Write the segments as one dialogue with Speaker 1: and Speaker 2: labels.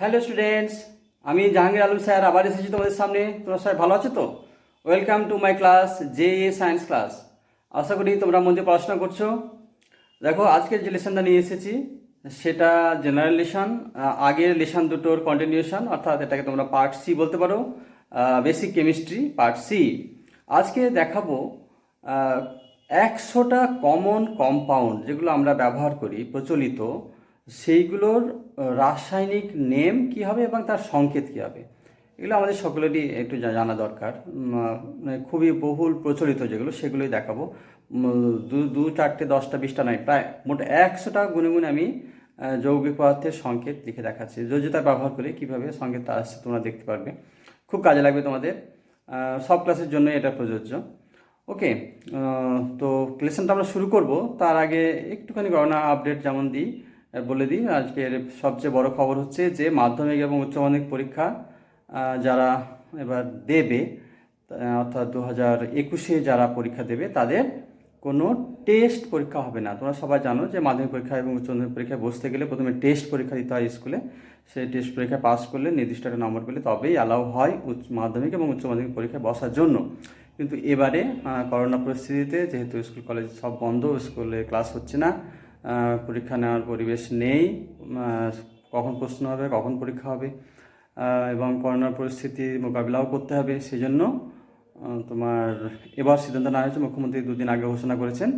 Speaker 1: Hello students, আমি Jahangir Alam sir আবার এসেছি তোমাদের সামনে। তোমরা সবাই ভালো আছো তো? Welcome to my class J science class. আশা করি তোমরা মন দিয়ে পড়াশোনা করছো। দেখো, আজকের যে লেসনটা নিয়ে এসেছি সেটা জেনারেল লেসন, আগের লেসন দুটোর কন্টিনিউশন, অর্থাৎ এটাকে তোমরা পার্ট সি বলতে পারো, বেসিক কেমিস্ট্রি পার্ট সি। আজকে দেখাবো 100টা কমন কম্পাউন্ড যেগুলো আমরা ব্যবহার করি প্রচলিত, সেইগুলোর রাসায়নিক নেম কী হবে এবং তার সংকেত কী হবে। এগুলো আমাদের সকলেরই একটু জানা দরকার। মানে খুবই বহুল প্রচলিত যেগুলো, সেগুলোই দেখাবো। দু চারটে 10টা 20টা নয়, প্রায় মোট 100টা গুনে গুনে আমি যৌগিক পদার্থের সংকেত লিখে দেখাচ্ছি। যোজ্যতা ব্যবহার করে কীভাবে সংকেতটা আসছে তোমরা দেখতে পারবে, খুব কাজে লাগবে তোমাদের। সব ক্লাসের জন্য এটা প্রযোজ্য। ওকে, তো লেসনটা আমরা শুরু করব। তার আগে একটুখানি গণনা আপডেট যেমন দিই বলে দিই। আজকের সবচেয়ে বড় খবর হচ্ছে যে মাধ্যমিক এবং উচ্চ মাধ্যমিক পরীক্ষা যারা এবার দেবে, অর্থাৎ 2021-এ যারা পরীক্ষা দেবে তাদের কোনো টেস্ট পরীক্ষা হবে না। তোমরা সবাই জানো যে মাধ্যমিক পরীক্ষা এবং উচ্চ মাধ্যমিক পরীক্ষায় বসতে গেলে প্রথমে টেস্ট পরীক্ষা দিতে হয় স্কুলে। সেই টেস্ট পরীক্ষা পাস করলে নির্দিষ্ট একটা নম্বর পেলে তবেই অ্যালাউ হয় মাধ্যমিক এবং উচ্চ মাধ্যমিক পরীক্ষায় বসার জন্য। কিন্তু এবারে করোনা পরিস্থিতিতে যেহেতু স্কুল কলেজ সব বন্ধ, স্কুলে ক্লাস হচ্ছে না, পরীক্ষা নেওয়ার পরিবেশ নেই, কখন প্রশ্ন হবে কখন পরীক্ষা হবে এবং করোনার পরিস্থিতি মোকাবিলাও করতে হবে, সেজন্য তোমার এবার সিদ্ধান্ত নেওয়া হয়েছে। মুখ্যমন্ত্রী 2 দিন আগে ঘোষণা করেছেন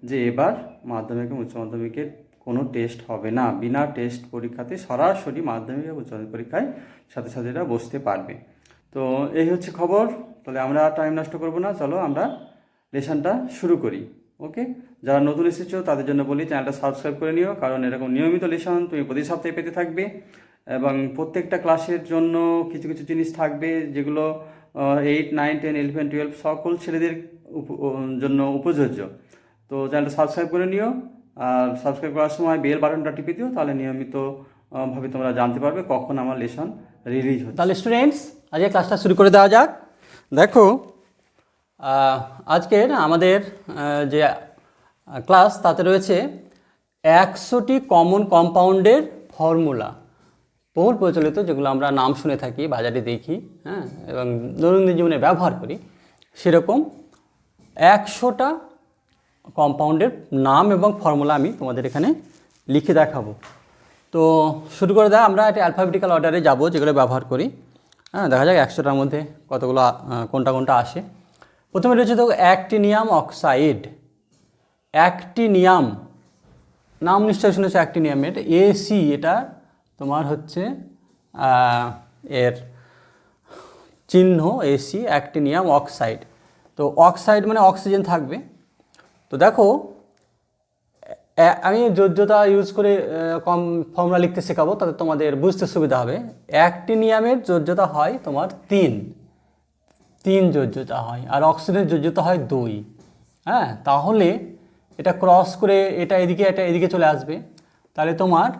Speaker 1: যে এবার মাধ্যমিক এবং উচ্চ মাধ্যমিকের কোনো টেস্ট হবে না। বিনা টেস্ট পরীক্ষাতে সরাসরি মাধ্যমিক এবং উচ্চ মাধ্যমিক পরীক্ষায় ছাত্রছাত্রীরা বসতে পারবে। তো এই হচ্ছে খবর। তাহলে আমরা টাইম নষ্ট করব না, চলো আমরা লেসনটা শুরু করি। ওকে, যারা নতুন এসেছো তাদের জন্য বলি চ্যানেলটা সাবস্ক্রাইব করে নিও, কারণ এরকম নিয়মিত লেসন তুমি প্রতি সপ্তাহে পেতে থাকবে এবং প্রত্যেকটা ক্লাসের জন্য কিছু কিছু জিনিস থাকবে যেগুলো 8, 9, 10, 11, 12 সকল ছেলেদের জন্য উপযোজ্য। তো চ্যানেলটা সাবস্ক্রাইব করে নিও, আর সাবস্ক্রাইব করার সময় বেল বাটনটা টিপে দিও, তাহলে নিয়মিত ভাবে তোমরা জানতে পারবে কখন আমার লেসন রিলিজ হচ্ছে। তাহলে স্টুডেন্টস, আজকে ক্লাসটা শুরু করে দেওয়া যাক। দেখো, আজকের আমাদের যে ক্লাস তাতে রয়েছে 100টি কমন কম্পাউন্ডের ফর্মুলা, বহুল প্রচলিত, যেগুলো আমরা নাম শুনে থাকি, বাজারে দেখি, হ্যাঁ, এবং দৈনন্দিন জীবনে ব্যবহার করি। সেরকম 100টা কম্পাউন্ডের নাম এবং ফর্মুলা আমি তোমাদের এখানে লিখে দেখাবো। তো শুরু করে দেয়, আমরা একটা অ্যালফাবেটিক্যাল অর্ডারে যাব যেগুলো ব্যবহার করি। হ্যাঁ, দেখা যাক 100টার মধ্যে কতগুলো কোনটা কোনটা আসে। প্রথমে রয়েছে তো অ্যাক্টিনিয়াম অক্সাইড। অ্যাক্টিনিয়াম নাম নিশ্চয় শুনেছো অ্যাক্টিনিয়ামের। এসি এটা তোমার হচ্ছে এর চিহ্ন, এসি, অ্যাক্টিনিয়াম অক্সাইড। তো অক্সাইড মানে অক্সিজেন থাকবে। তো দেখো, আমি যোজ্যতা ইউজ করে কম ফর্মুলা লিখতে শেখাবো, তাতে তোমাদের বুঝতে সুবিধা হবে। অ্যাক্টিনিয়ামের যোজ্যতা হয় তোমার 3 যোজ্যতা হয়, আর অক্সিজেনের যোজ্যতা হয় 2। হ্যাঁ, তাহলে এটা ক্রস করে এটা এদিকে চলে আসবে। তাহলে তোমার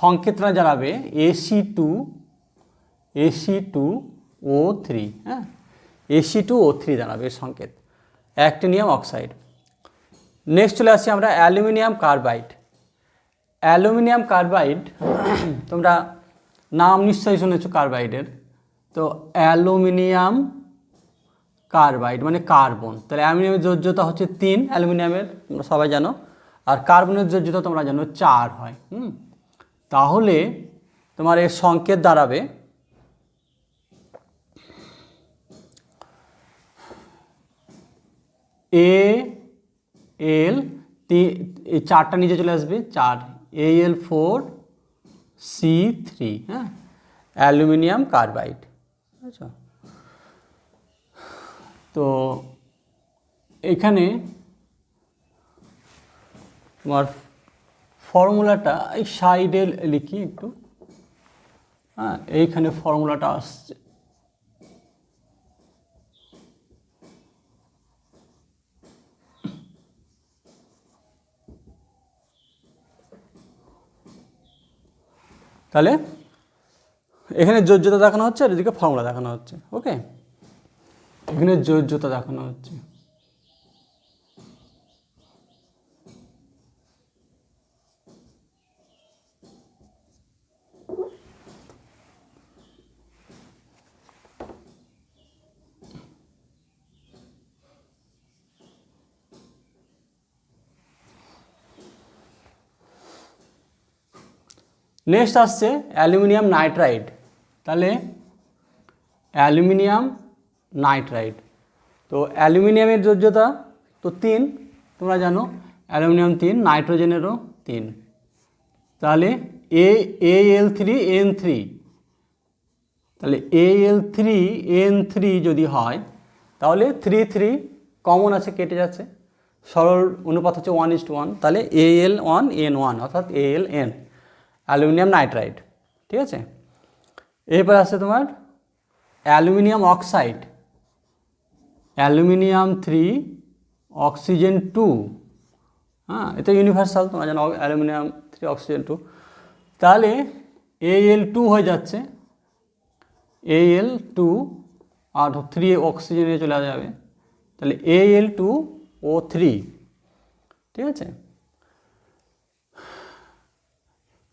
Speaker 1: সংকেতটা জানাবে Ac2O3। হ্যাঁ, Ac2O3 জানাবে সংকেত, অ্যাক্টিনিয়াম অক্সাইড। নেক্সট চলে আসছি আমরা অ্যালুমিনিয়াম কার্বাইড। অ্যালুমিনিয়াম কার্বাইড তোমরা নাম নিশ্চয়ই শুনেছো কার্বাইডের। তো অ্যালুমিনিয়াম কার্বাইড মানে কার্বন। তাহলে অ্যালুমিনিয়ামের যোজ্যতা হচ্ছে 3, অ্যালুমিনিয়ামের তোমরা সবাই জানো, আর কার্বনের যোজ্যতা তোমরা জানো 4 হয়। তাহলে তোমার এর সংকেত দাঁড়াবে Al, এই 4টা নিচে চলে আসবে, 4 Al4C3। হ্যাঁ, অ্যালুমিনিয়াম কার্বাইড। আচ্ছা, তো এখানে তোমার ফর্মুলাটা এই সাইডে লিখি একটু। হ্যাঁ, এইখানে ফর্মুলাটা আসছে। তাহলে এখানে যোজ্যতা দেখানো হচ্ছে আর এদিকে ফর্মুলা দেখানো হচ্ছে। ওকে, এখানে যোজ্যতা দেখানো হচ্ছে।
Speaker 2: নেক্সট আসছে অ্যালুমিনিয়াম নাইট্রাইড। তাহলে অ্যালুমিনিয়াম নাইট্রাইড, তো অ্যালুমিনিয়ামের যোজ্যতা তো 3, তোমরা জানো অ্যালুমিনিয়াম 3, নাইট্রোজেনেরও 3। তাহলে Al3N3, তাহলে Al3N3 যদি হয় তাহলে 3 কমন আছে, কেটে যাচ্ছে, সরল অনুপাত হচ্ছে 1:1, তাহলে Al1N1 অর্থাৎ Aln, অ্যালুমিনিয়াম নাইট্রাইড। ঠিক আছে, এরপর আসছে তোমার অ্যালুমিনিয়াম অক্সাইড, অ্যালুমিনিয়াম 3 অক্সিজেন 2, হ্যাঁ এটা ইউনিভার্সাল, তোমরা জানো অ্যালুমিনিয়াম 3 অক্সিজেন 2, তাহলে Al2 হয়ে যাচ্ছে, Al2 আর 3 অক্সিজেনে চলে যাবে, তাহলে Al2O3। ঠিক আছে,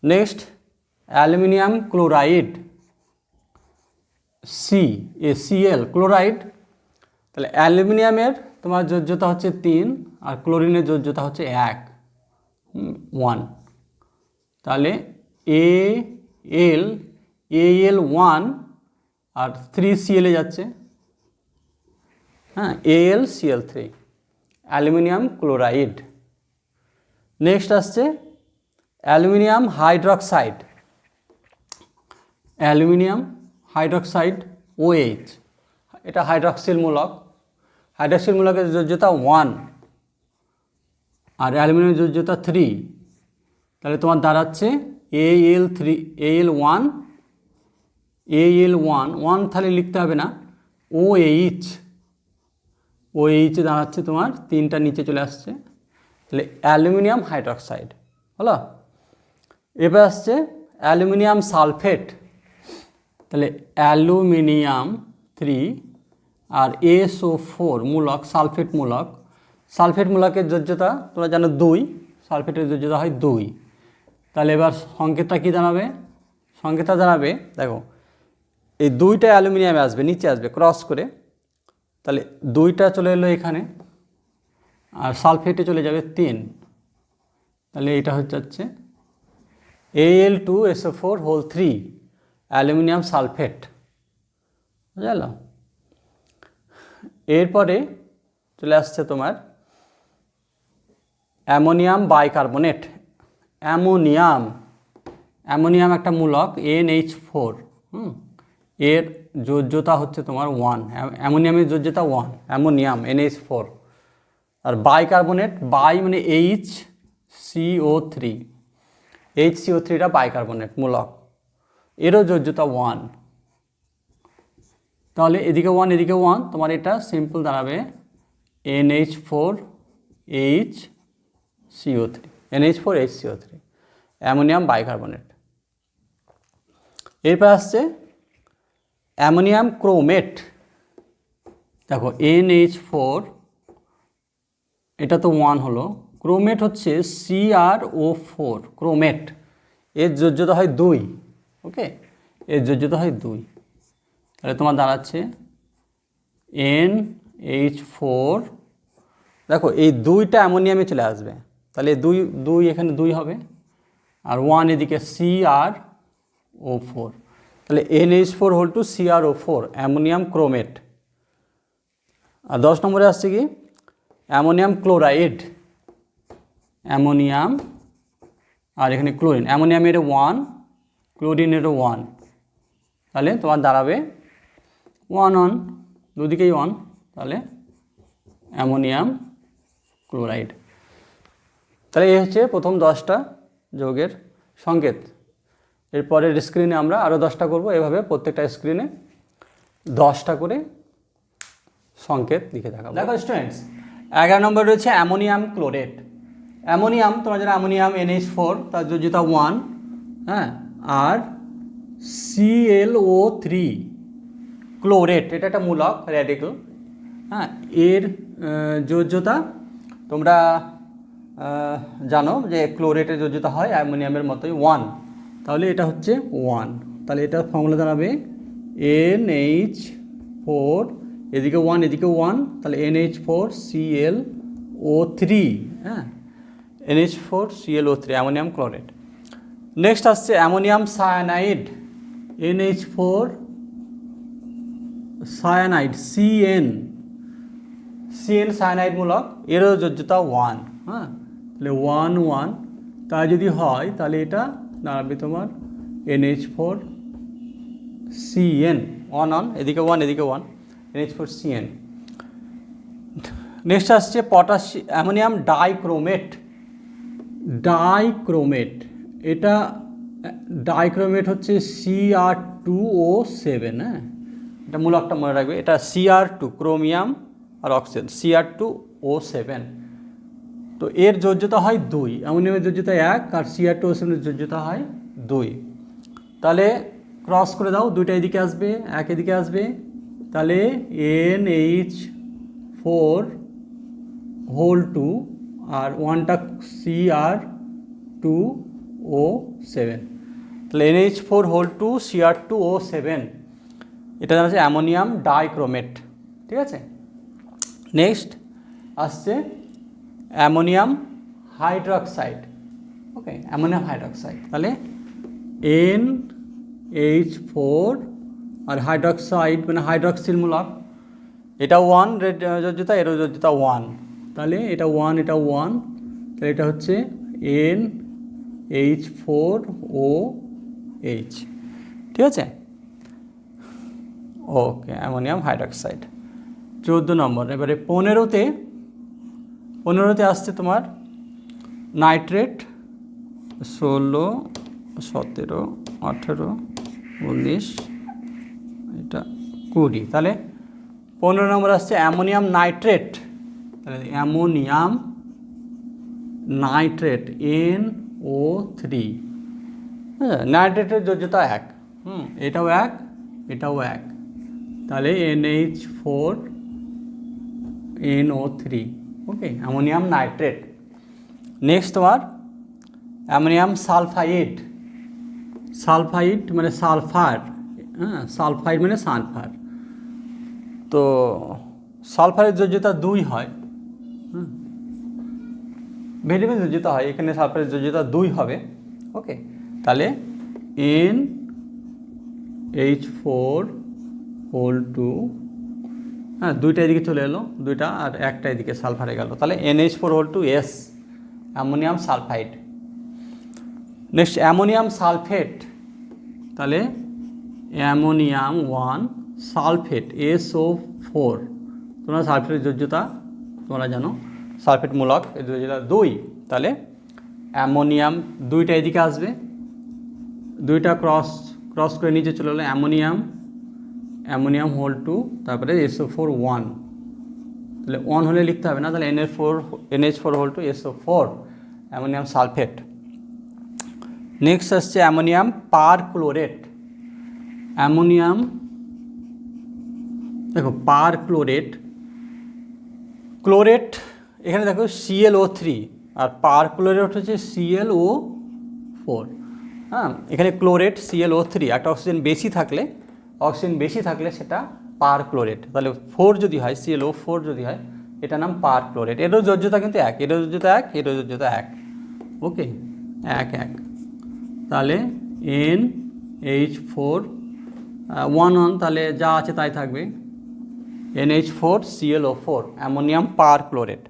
Speaker 2: next aluminium chloride, Cl chloride, তাহলে অ্যালুমিনিয়ামের তোমার যোজ্যতা হচ্ছে 3 আর ক্লোরিনের যোজ্যতা হচ্ছে 1, তাহলে Al1 আর 3Cl এ যাচ্ছে, হ্যাঁ AlCl3, অ্যালুমিনিয়াম ক্লোরাইড। নেক্সট আসছে aluminium hydroxide, aluminium hydroxide OH, এটা হাইড্রক্সিল মূলক, হাইড্রক্সিল মূলকের যোজ্যতা 1 আর অ্যালুমিনিয়ামের যোজ্যতা 3, তাহলে তোমার দাঁড়াচ্ছে Al1 তাহলে লিখতে হবে না, OH দাঁড়াচ্ছে তোমার 3টা নিচে চলে আসছে, তাহলে অ্যালুমিনিয়াম হাইড্রক্সাইড হলো। এবার আসছে অ্যালুমিনিয়াম সালফেট, তাহলে অ্যালুমিনিয়াম 3 আর SO4 মূলক, সালফেট মূলক, সালফেট মূলকের যোজ্যতা তোমরা জানো 2, সালফেটের যোজ্যতা হয় 2, তাহলে এবার সংকেতটা কী দাঁড়াবে, সংকেতটা দাঁড়াবে দেখো এই 2টা অ্যালুমিনিয়ামে আসবে, নিচে আসবে ক্রস করে, তাহলে 2টা চলে এলো এখানে আর সালফেটে চলে যাবে 3, তাহলে এটা হচ্ছে Al2SO4 অ্যালুমিনিয়াম সালফেট, বুঝা গেল। এরপরে চলে আসছে তোমার অ্যামোনিয়াম বাইকার্বনেট, অ্যামোনিয়াম একটা মূলক NH4, এর যোজ্যতা হচ্ছে তোমার 1, অ্যামোনিয়ামের যোজ্যতা 1, অ্যামোনিয়াম NH4, আর বাইকার্বনেট, বাই মানে HCO3টা বাইকার্বনেট মূলক, এরও যোজ্যতা 1, তাহলে এদিকে 1 এদিকে 1, তোমার এটা সিম্পল দাঁড়াবে NH4HCO3, অ্যামোনিয়াম বাইকার্বনেট। এরপর আসছে অ্যামোনিয়াম ক্রোমেট, দেখো NH4 এটা তো 1 হলো, ক্রোমেট হচ্ছে CrO4, ক্রোমেট, এর যোজ্যতা হয় 2, ওকে, এর যোজ্যতা হয় 2, তাহলে তোমার দাঁড়াচ্ছে NH4, দেখো এই 2টা অ্যামোনিয়ামে চলে আসবে, তাহলে 2 এখানে 2 হবে আর 1 এদিকে CrO4, তাহলে NH4 CrO4, অ্যামোনিয়াম ক্রোমেট। আর 10 নম্বরে আসছে কি অ্যামোনিয়াম ক্লোরাইড, অ্যামোনিয়াম আর এখানে ক্লোরিন, অ্যামোনিয়ামের 1 ক্লোরিনেরও 1, তাহলে তোমার দাঁড়াবে 1 দুদিকেই 1, তাহলে অ্যামোনিয়াম ক্লোরাইড। তাহলে এই হচ্ছে প্রথম 10টা যৌগের সংকেত। এরপরের স্ক্রিনে আমরা আরও 10টা করব, এভাবে প্রত্যেকটা স্ক্রিনে 10টা করে সংকেত লিখে দেখাবো। দেখো স্টুডেন্টস, 11 নম্বর রয়েছে অ্যামোনিয়াম ক্লোরেট। অ্যামোনিয়াম তোমরা যারা অ্যামোনিয়াম NH4 তার যোজ্যতা 1, হ্যাঁ, আর ClO3 ক্লোরেট, এটা একটা মূলক র্যাডিক্যাল, হ্যাঁ, এর যোজ্যতা তোমরা জানো যে ক্লোরেটের যোজ্যতা হয় অ্যামোনিয়ামের মতোই 1, তাহলে এটা হচ্ছে 1, তাহলে এটার ফর্মুলা দাঁড়াবে NH4, এদিকে 1 এদিকে 1, তাহলে NH4ClO3, হ্যাঁ, NH4ClO3 অ্যামোনিয়াম ক্লোরেট। নেক্সট আসছে ammonium cyanide, NH4 cyanide, CN cyanide মূলক, এরও যোজ্যতা 1। হ্যাঁ, তাহলে 1 1, তাই যদি হয় তাহলে এটা দাঁড়াবে তোমার NH4 CN, 1 1, এদিকে 1 এদিকে 1, NH4 CN। নেক্সট আসছে অ্যামোনিয়াম ডাইক্রোমেট, এটা ডাইক্রোমেট হচ্ছে Cr2O7। হ্যাঁ, এটা মূলকটা মনে রাখবে, এটা Cr2, ক্রোমিয়াম আর অক্সিজেন, Cr2O7। তো এর যোজ্যতা হয় 2, অ্যামোনিয়ামের যোজ্যতা 1 আর Cr2O7 এর যোজ্যতা হয় 2। তাহলে ক্রস করে দাও, দুইটা এদিকে আসবে, এক এদিকে আসবে, তাহলে NH4 আর 1টা Cr2O7, তাহলে NH4 Cr2O7, এটা জানা যাচ্ছে অ্যামোনিয়াম ডাইক্রোমেট। ঠিক আছে, নেক্সট আসছে অ্যামোনিয়াম হাইড্রক্সাইড। ওকে, অ্যামোনিয়াম হাইড্রক্সাইড, তাহলে NH4 আর হাইড্রক্সাইড মানে হাইড্রক্সিল মূলক, এটা 1 যোজ্যতা, এরও যোজ্যতা 1, তাহলে এটা 1 এটা 1, তাহলে এটা হচ্ছে NH4OH। ঠিক আছে, ওকে, অ্যামোনিয়াম হাইড্রক্সাইড 14 নম্বর। এবারে 15তে আসছে তোমার নাইট্রেট, 16 17 18 19, এটা 20, তাহলে 15 নম্বর আসছে অ্যামোনিয়াম নাইট্রেট, তাহলে অ্যামোনিয়াম নাইট্রেট NO3। হ্যাঁ, নাইট্রেটের যোজ্যতা 1, এটাও 1 এটাও 1, তাহলে NH4NO3। ওকে, অ্যামোনিয়াম নাইট্রেট। নেক্সট তোমার অ্যামোনিয়াম সালফাইড মানে সালফার, হ্যাঁ, সালফাইড মানে সালফার। তো সালফারের যোজ্যতা 2 হয়, ভেরিয়েবল যোজ্যতা হয়, এখানে সালফারের যোজ্যতা 2 হবে। ওকে, তাহলে NH4 হ্যাঁ, দুইটা এদিকে চলে এলো, দুইটা আর একটা এদিকে সালফারে গেল, তাহলে NH4 ammonium sulphide. Next ammonium sulphate, তাহলে অ্যামোনিয়াম 1 সালফেট SO4, তোমরা সালফেটের যোজ্যতা তোমরা জানো, সালফেট মূলক, এর যোজ্যতা 2, তাহলে অ্যামোনিয়াম দুইটা এদিকে আসবে, দুইটা ক্রস করে নিচে চলে এলো অ্যামোনিয়াম 2, তারপরে SO4 1, তাহলে 1 হলে লিখতে হবে না, তাহলে NH4 SO4 ammonium sulphate. Next আসছে অ্যামোনিয়াম পারক্লোরেট, অ্যামোনিয়াম দেখো পারক্লোরেট, ক্লোরেট এখানে দেখো ClO3 আর পারক্লোরেট হচ্ছে ClO4। হ্যাঁ, এখানে ক্লোরেট ClO3, একটা অক্সিজেন বেশি থাকলে সেটা পারক্লোরেট, তাহলে 4 যদি হয় ClO4 যদি হয়, এটা নাম পারক্লোরেট। এরও যোজ্যতা কিন্তু 1, এরও যোজ্যতা 1, এরও যোজ্যতা 1। ওকে, 1 1, তাহলে NH4 1 1, তাহলে যা আছে তাই থাকবে, NH4 ClO4 অ্যামোনিয়াম পারক্লোরেট।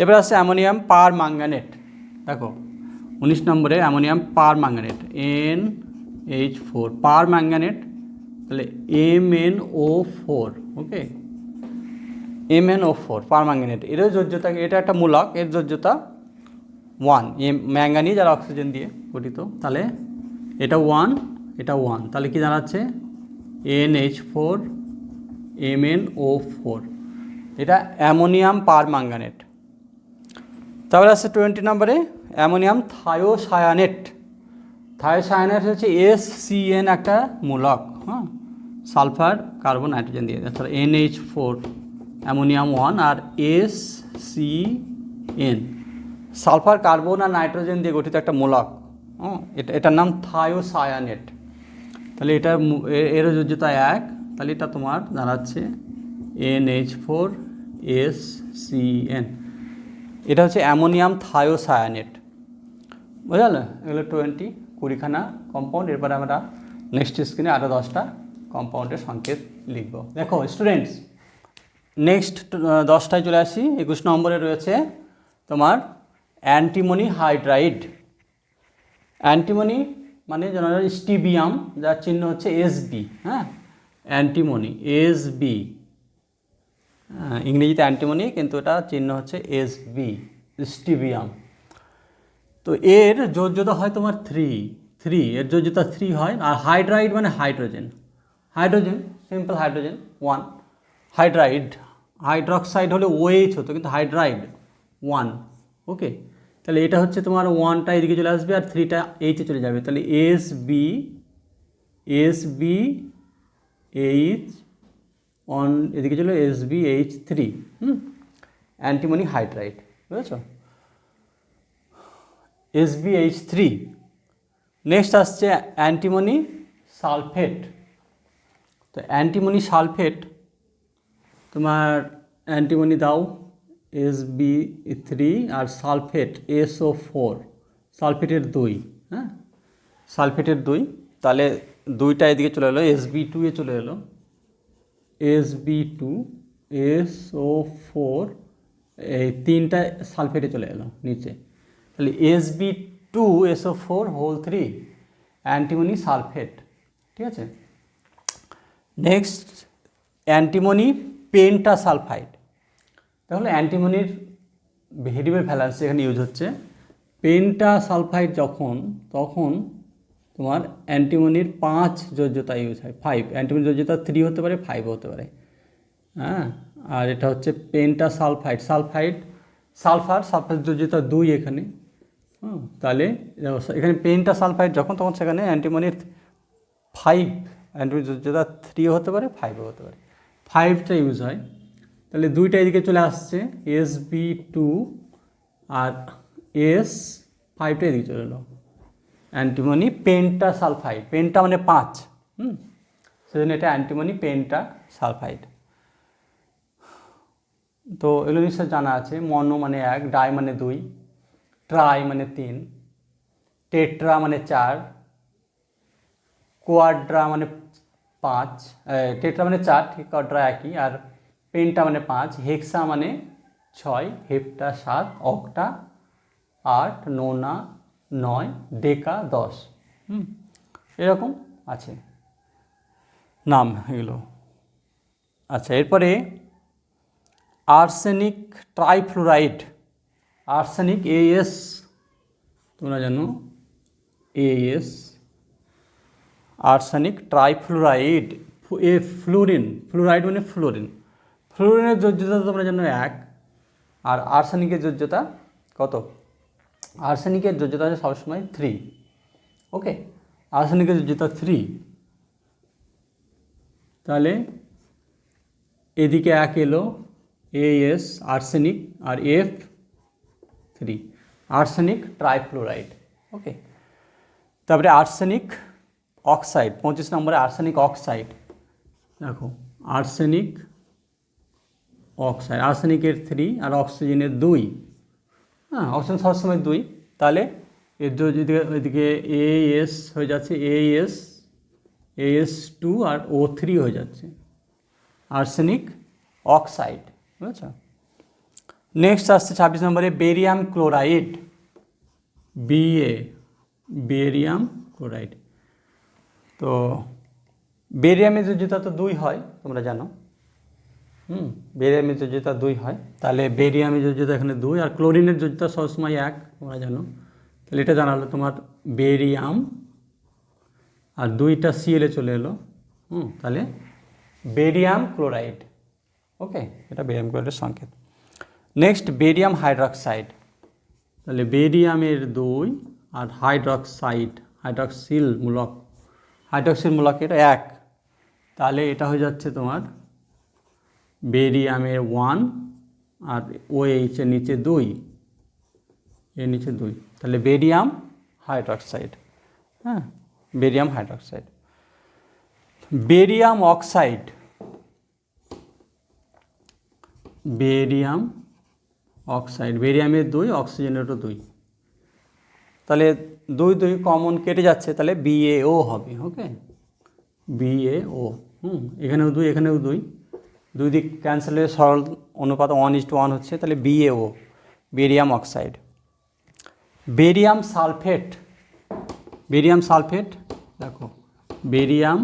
Speaker 2: এবার আসছে অ্যামোনিয়াম পারম্যাঙ্গানেট, দেখো 19 নম্বরে অ্যামোনিয়াম পারম্যাঙ্গানেট NH4 পারম্যাঙ্গানেট, তাহলে MnO4। ওকে, MnO4 পারম্যাঙ্গানেট, এরও যোজ্যতা, এটা একটা মূলক, এর যোজ্যতা 1, ম্যাঙ্গানিজ আর অক্সিজেন দিয়ে গঠিত, তাহলে এটা 1 এটা 1, তাহলে কি দাঁড়াচ্ছে NH4 MnO4, এটা অ্যামোনিয়াম পারম্যাঙ্গানেট। তারপরে আসছে 20 নম্বরে অ্যামোনিয়াম থায়োসায়ানেট হচ্ছে SCN একটা মূলক, হ্যাঁ, সালফার কার্বন নাইট্রোজেন দিয়ে, তাহলে NH4 অ্যামোনিয়াম 1 আর SCN সালফার কার্বন আর নাইট্রোজেন দিয়ে গঠিত একটা মূলক, এটার নাম থায়োসায়ানেট, তাহলে এটা এরও যোজ্যতা 1, তাহলে এটা তোমার দাঁড়াচ্ছে NH4SCN, এটা হচ্ছে অ্যামোনিয়াম থায়োসায়ানেট। বুঝল? এগুলো 20 কম্পাউন্ড। এরপরে আমরা নেক্সট স্ক্রিনে আরও 10টা কম্পাউন্ডের সংকেত লিখব। দেখো স্টুডেন্টস, নেক্সট 10টায় চলে আসি। 21 নম্বরে রয়েছে তোমার অ্যান্টিমনি হাইড্রাইড। অ্যান্টিমনি মানে জেনারেল স্টিবিয়াম, যার চিহ্ন হচ্ছে এসবি। হ্যাঁ, অ্যান্টিমনি এসবি, ইংরেজিতে অ্যান্টিমনি, কিন্তু এটা চিহ্ন হচ্ছে এসবি, স্টিবিয়াম। তো এর যোজ্যতা হয় তোমার 3, এর যোজ্যতা 3 হয়। আর হাইড্রাইড মানে hydrogen, simple hydrogen 1। Hydride, hydroxide হলে OH হতো, কিন্তু হাইড্রাইড 1। ওকে, তাহলে এটা হচ্ছে তোমার 1টা এদিকে চলে আসবে আর 3টা এইচে চলে যাবে। তাহলে SbH অন এদিকে চলে SbH3। অ্যান্টিমনি হাইড্রাইড, বুঝেছ? SbH3। নেক্সট আসছে অ্যান্টিমনি সালফেট। তো অ্যান্টিমনি সালফেট তোমার অ্যান্টিমনি দাও Sb3 আর সালফেট SO4, সালফেটের 2। হ্যাঁ, সালফেটের 2, তাহলে 2টা এদিকে চলে এলো, Sb2 এ চলে এলো, Sb2 SO4, এই 3টা সালফেটে চলে এলো নিচে। তাহলে Sb2SO4 3 অ্যান্টিমনি সালফেট। ঠিক আছে, নেক্সট অ্যান্টিমনি পেন্টাসালফাইড। তাহলে অ্যান্টিমনির ভেরিয়েবল ভ্যালেন্স এখানে ইউজ হচ্ছে। পেন্টাসালফাইড তখন তোমার অ্যান্টিমনির 5 যোজ্যতা ইউজ হয়, 5। অ্যান্টিমনি যোজ্যতা 3 হতে পারে, 5 হতে পারে। হ্যাঁ, আর এটা হচ্ছে পেন্টাসালফাইড, সালফার যোজ্যতা 2 এখানে। তাহলে এখানে পেন্টাসালফাইড তখন সেখানে অ্যান্টিমনির 5, অ্যান্টিমনি যোজ্যতা 3 হতে পারে, 5ও হতে পারে, 5টা ইউজ হয়। তাহলে 2টা এদিকে চলে আসছে, Sb2 আর S5টা এদিকে চলে এলো, অ্যান্টিমনি পেন্টাসালফাইড। পেন্টা মানে 5, সেজন্য এটা অ্যান্টিমনি পেন্টাসালফাইড। তো এগুলো নিশ্চয় জানা আছে। মনো মানে 1, ডাই মানে 2, ট্রাই মানে 3, টেট্রা মানে 4, কোয়াড্রা মানে 5, টেট্রা মানে 4, ঠিক, কোয়াড্রা একই, আর পেন্টা মানে 5, হেক্সা মানে 6, হেপ্টা 7, অক্টা 8, নোনা 9, ডেকা 10। এরকম আছে নাম এগুলো। আচ্ছা, এরপরে আর্সেনিক ট্রাইফ্লুরাইড। আর্সেনিক AS, তোমরা জানো AS, আর্সেনিক ট্রাইফ্লুরাইড। ফ্লুরাইড মানে ফ্লোরিনের যোজ্যতা তোমরা জানো 1, আর আর্সেনিকের যোজ্যতা কত? আর্সেনিকের যোজ্যতা আছে সবসময় 3। ওকে, আর্সেনিকের যোজ্যতা 3। তাহলে এদিকে 1 এলো AS আর্সেনিক, আর F3 আর্সেনিক ট্রাইফ্লুরাইড। ওকে, তারপরে আর্সেনিক অক্সাইড, 25 নম্বরে আর্সেনিক অক্সাইড। দেখো আর্সেনিক অক্সাইড, আর্সেনিকের 3 আর অক্সিজেনের 2। হ্যাঁ, অক্সিজেন সবসময় 2, তাহলে এর এদিকে AS হয়ে যাচ্ছে AS2 আর O3 হয়ে যাচ্ছে, আর্সেনিক অক্সাইড। বুঝেছ? নেক্সট আসছে 26 নম্বরে বেরিয়াম ক্লোরাইড, বেরিয়াম ক্লোরাইড। তো বেরিয়ামের যোজ্যতা তো 2 হয়, তোমরা জানো। বেরিয়ামের যোজ্যতা 2 হয়, তাহলে বেরিয়ামের যোজ্যতা এখানে 2, আর ক্লোরিনের যোজ্যতা সবসময় 1, তোমরা জানো। তাহলে এটা জানালো তোমার বেরিয়াম, আর 2টা Cl চলে এলো। তাহলে বেরিয়াম ক্লোরাইড। ওকে, এটা বেরিয়াম ক্লোরাইডের সংকেত। Next barium hydroxide. তাহলে বেরিয়ামের 2 আর হাইড্রক্সিল মূলক এটা 1, তাহলে এটা হয়ে যাচ্ছে তোমার বেরিয়ামের 1 আর OH এর নিচে 2, এর নিচে 2, তাহলে বেরিয়াম হাইড্রক্সাইড। হ্যাঁ, বেরিয়াম হাইড্রক্সাইড। বেরিয়াম অক্সাইড, বেরিয়ামের 2, অক্সিজেনেরও 2। তাহলে 2 2 কমন কেটে যাচ্ছে, তাহলে BaO হবে। ওকে, BaO। এখানেও 2, এখানেও 2, দুই দিক ক্যান্সেল হয়ে সরল অনুপাত 1:1 হচ্ছে, তাহলে BaO, barium oxide. Barium sulphate, barium sulphate দেখো, বেরিয়াম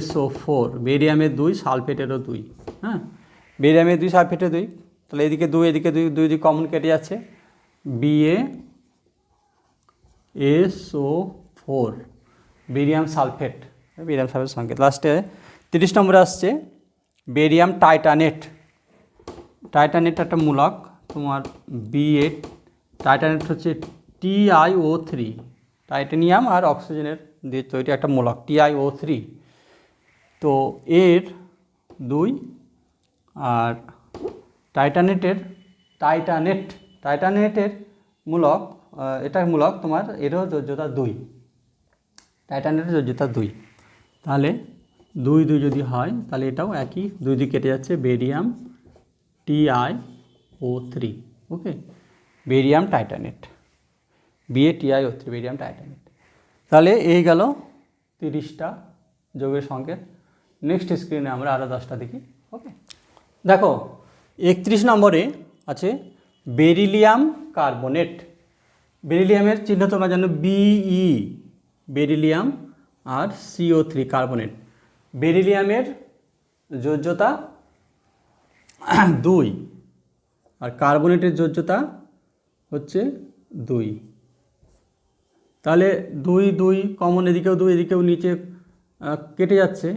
Speaker 2: SO4, বেরিয়ামের 2, সালফেটেরও 2। হ্যাঁ, বেরিয়ামের 2, সালফেটের 2, তাহলে এদিকে 2, এদিকে 2, দুই দিক কমন কেটে যাচ্ছে, BaSO4, barium sulphate, barium sulphate সংকেত। লাস্টে 30 নম্বরে আসছে বেরিয়াম টাইটানেট। টাইটানেট একটা মূলক তোমার BA, টাইটানেট হচ্ছে TiO3, টাইটানিয়াম আর অক্সিজেনের দিয়ে তৈরি একটা মূলক TiO3। তো এর 2, আর টাইটানেটের মূলক, এটার মূলক তোমার, এরও যোজ্যতা 2, টাইটানেটের যোজ্যতা 2, তাহলে 2 2 যদি হয় তাহলে এটাও একই, 2 2 কেটে যাচ্ছে, barium TiO3। Okay, barium titanate, BaTiO3, barium titanate. তাহলে এই গেল 30টা যৌগের সংকেত। নেক্সট স্ক্রিনে আমরা আরও 10টা দেখি। ওকে, দেখো 31 নম্বরে আছে বেরিলিয়াম কার্বনেট। বেরিলিয়ামের চিহ্ন তোমরা জানো Be, বেরিলিয়াম, আর CO3 কার্বনেট। বেরিলিয়ামের যোজ্যতা 2, আর কার্বনেটের যোজ্যতা হচ্ছে 2। তাহলে 2 2 কমন, এদিকেও 2, এদিকেও নিচে কেটে যাচ্ছে,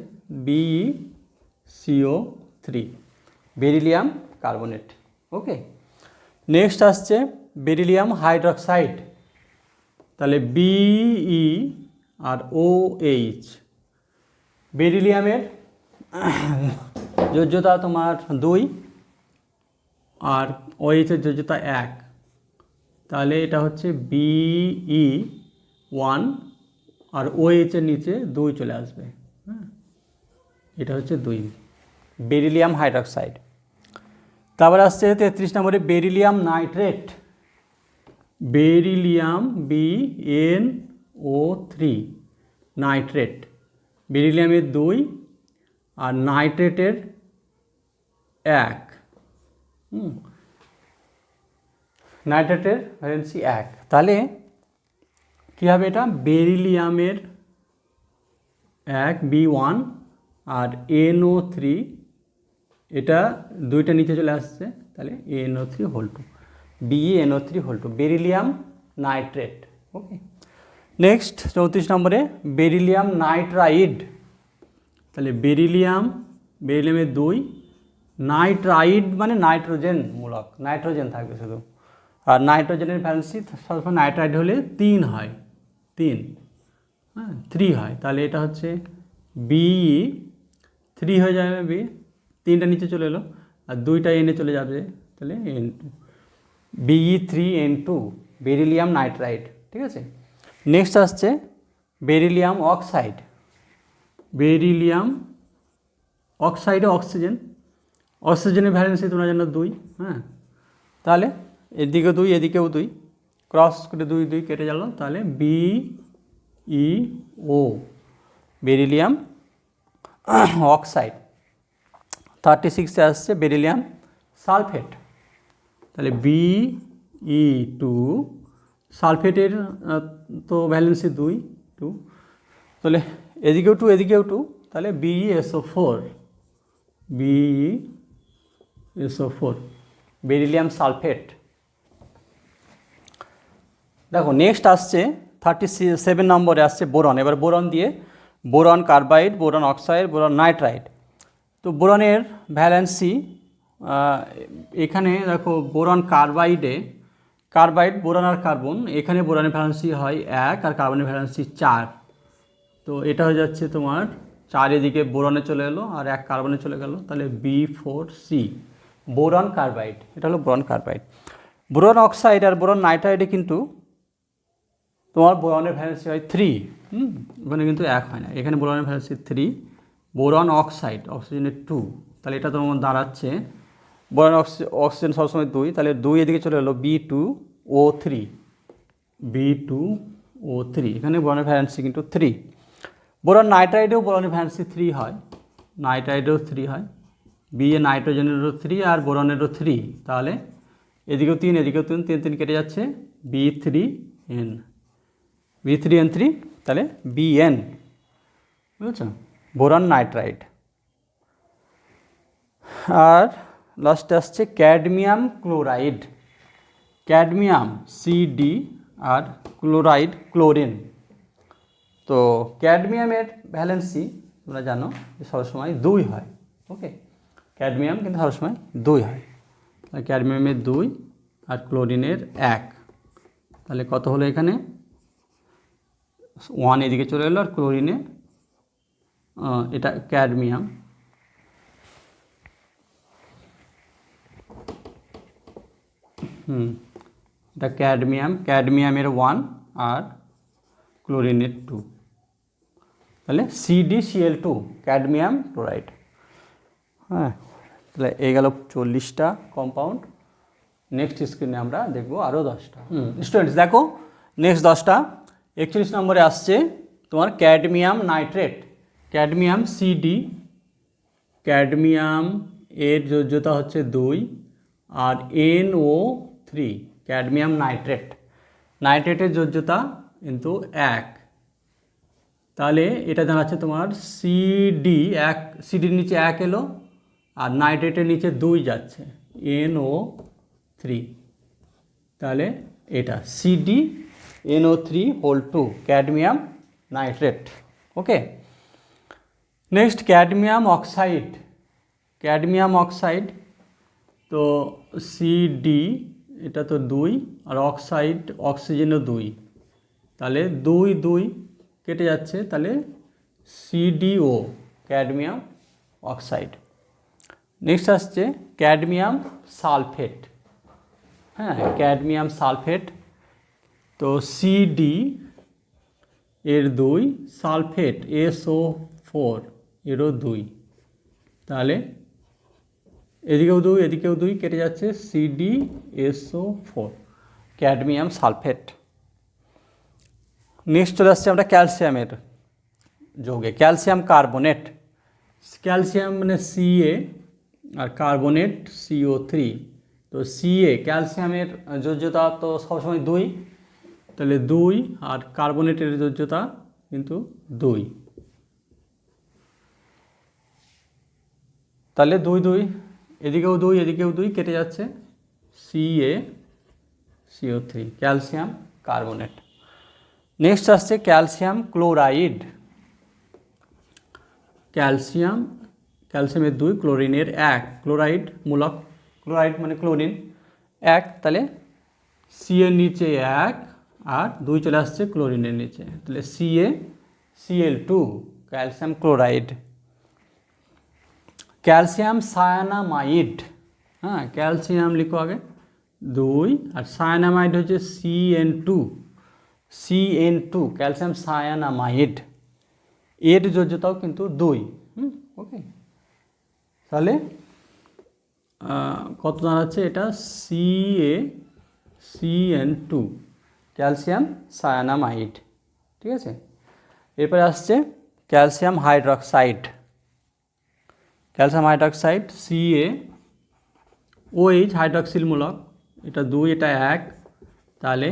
Speaker 2: BeCO3, বেরিলিয়াম কার্বনেট। ওকে, নেক্সট আসছে বেরিলিয়াম হাইড্রক্সাইড। তাহলে Be আর OH, বেরিলিয়ামের যোজ্যতা তোমার 2, আর OH এর যোজ্যতা 1, তাহলে এটা হচ্ছে Be1, আর OH এর নিচে 2 চলে আসবে। হ্যাঁ, এটা হচ্ছে 2, বেরিলিয়াম হাইড্রক্সাইড। তারপর আসছে 33 নম্বরে beryllium nitrate. Beryllium BnO3, nitrate, বেরিলিয়ামের 2, আর নাইট্রেটের 1। নাইট্রেটের ভ্যালেন্সি 1, তাহলে কী হবে, এটা বেরিলিয়ামের 1 B1, আর NO3, এটা 2টা নিচে চলে আসছে, তাহলে NO3 whole 2, BeNO3 whole 2, beryllium nitrate. Okay, next 34 নম্বরে বেরিলিয়াম নাইট্রাইড। তাহলে বেরিলিয়ামের 2, নাইট্রাইড মানে নাইট্রোজেন মূলক, নাইট্রোজেন থাকবে শুধু, আর নাইট্রোজেনের ভ্যালেন্সি সবসময় নাইট্রাইড হলে 3 হয়, 3, হ্যাঁ 3 হয়, তাহলে এটা হচ্ছে Be3 হয়ে যাবে, 3টা নিচে চলে এলো, আর 2টা এনে চলে যাবে, তাহলে N2, Be3N2, বেরিলিয়াম নাইট্রাইড। ঠিক আছে, নেক্সট আসছে বেরিলিয়াম অক্সাইড। বেরিলিয়াম অক্সাইডে অক্সিজেনের ভ্যালেন্সি তোমরা জানো 2। হ্যাঁ, তাহলে এদিকে 2, এদিকেও 2, ক্রস করে 2 2 কেটে গেল, তাহলে BeO, বেরিলিয়াম অক্সাইড। 36-এ আসছে বেরিলিয়াম সালফেট। তাহলে Be2, সালফেটের তো ভ্যালেন্সি 2 2, তাহলে এদিকেও 2, এদিকেও 2, তাহলে BeSO4, BeSO4, বেরিলিয়াম সালফেট। দেখো নেক্সট আসছে 37 নম্বরে আসছে বোরন। এবার বোরন দিয়ে boron carbide, boron oxide, boron nitride. তো বোরনের ভ্যালেন্সি এখানে দেখো, বোরন কার্বাইড, বোরন আর কার্বন, এখানে বোরনের ভ্যালেন্সি হয় 1, আর কার্বনের ভ্যালেন্সি 4। তো এটা হয়ে যাচ্ছে তোমার 4 এদিকে বোরনে চলে এলো, আর 1 কার্বনে চলে গেল, তাহলে B4C, বোরন কার্বাইড। এটা হলো বোরন কার্বাইড। বোরন অক্সাইড আর বোরন নাইট্রাইডে কিন্তু তোমার বোরনের ভ্যালেন্সি হয় 3, ওখানে কিন্তু 1 হয় না, এখানে বোরনের ভ্যালেন্সি 3, বোরন অক্সাইড, অক্সিজেনের 2, তাহলে এটা তোমার দাঁড়াচ্ছে বোরন অক্সিজেন সবসময় 2, তাহলে 2 এদিকে চলে এলো B2O3, B2O3, এখানে বোরনের ভ্যালেন্সি কিন্তু 3। বোরন নাইট্রাইডেও বোরনের ভ্যালেন্সি 3 হয়, নাইট্রাইডেও 3 হয়, বি এ নাইট্রোজেনেরও 3 আর বোরনেরও 3, তাহলে এদিকেও 3 এদিকেও 3, 3 3 কেটে যাচ্ছে, B3N, B3N3, তাহলে BN, বুঝেছো, বোরন নাইট্রাইড। আর লাস্টে আসছে ক্যাডমিয়াম ক্লোরাইড, ক্যাডমিয়াম CD আর ক্লোরাইড ক্লোরিন। তো ক্যাডমিয়ামের ভ্যালেন্সি তোমরা জানো যে সবসময় 2 হয়, ওকে, ক্যাডমিয়াম কিন্তু সবসময় 2 হয়, তাহলে ক্যাডমিয়ামের 2 আর ক্লোরিনের 1, তাহলে কত হলো এখানে 1 এদিকে চলে এলো, আর ক্লোরিনে এটা ক্যাডমিয়াম, এটা ক্যাডমিয়ামের 1 আর ক্লোরিনের 2, তাহলে CdCl2 ক্যাডমিয়াম ক্লোরাইড। হ্যাঁ, তাহলে এই গেল 40টা কম্পাউন্ড। নেক্সট স্ক্রিনে আমরা দেখব আরও 10টা। স্টুডেন্টস দেখো নেক্সট 10টা। 41 নম্বরে আসছে তোমার cadmium nitrate, cadmium CD, cadmium এর যোজ্যতা হচ্ছে 2 আর NO3, ক্যাডমিয়াম নাইট্রেট, নাইট্রেটের যোজ্যতা কিন্তু 1, তাহলে এটা দাঁড়াচ্ছে তোমার সিডির নিচে 1 এলো আর নাইট্রেটের নিচে 2 যাচ্ছে, NO3, তাহলে এটা CdNO3(2) cadmium nitrate, okay. Next cadmium oxide, cadmium oxide, তো CD এটা তো 2 আর অক্সাইড অক্সিজেনও 2, তাহলে 2 2 কেটে যাচ্ছে, তাহলে CdO ক্যাডমিয়াম অক্সাইড। নেক্সট আসছে ক্যাডমিয়াম সালফেট, হ্যাঁ, ক্যাডমিয়াম সালফেট, তো CD এর 2, সালফেট SO4 এরও 2, তাহলে এদিকেও 2 এদিকেও 2 কেটে যাচ্ছে, CdSO4 ক্যাডমিয়াম সালফেট। নেক্সট চলে আসছে আমরা ক্যালসিয়ামের যৌগে, ক্যালসিয়াম কার্বনেট, ক্যালসিয়াম মানে Ca আর কার্বনেট CO3, তো Ca ক্যালসিয়ামের যোজ্যতা তো সবসময় 2, তাহলে 2 আর কার্বনেটের যোজ্যতা কিন্তু 2, তাহলে 2 2 এদিকেও 2 এদিকেও 2 কেটে যাচ্ছে, CaCO3 ক্যালসিয়াম কার্বনেট। নেক্সট আসছে ক্যালসিয়াম ক্লোরাইড, ক্যালসিয়ামের 2 ক্লোরিনের 1, ক্লোরাইড মূলক, ক্লোরাইড মানে ক্লোরিন 1, তাহলে C এর নিচে 1 আর 2 চলে আসছে ক্লোরিনের নিচে, তাহলে CaCl2 calcium chloride. Calcium cyanamide, হ্যাঁ, ক্যালসিয়াম লিখো আগে 2 আর সায়ানামাইড হচ্ছে CN2 ক্যালসিয়াম সায়ানামাইড, এর যোজ্যতাও কিন্তু 2, ওকে, তাহলে কত দাঁড়াচ্ছে এটা CaCN2 ক্যালসিয়াম সায়ানামাইড, ঠিক আছে। এরপরে আসছে calcium hydroxide, calcium hydroxide CaOH hydroxyl মূলক, এটা 2 এটা 1, তাহলে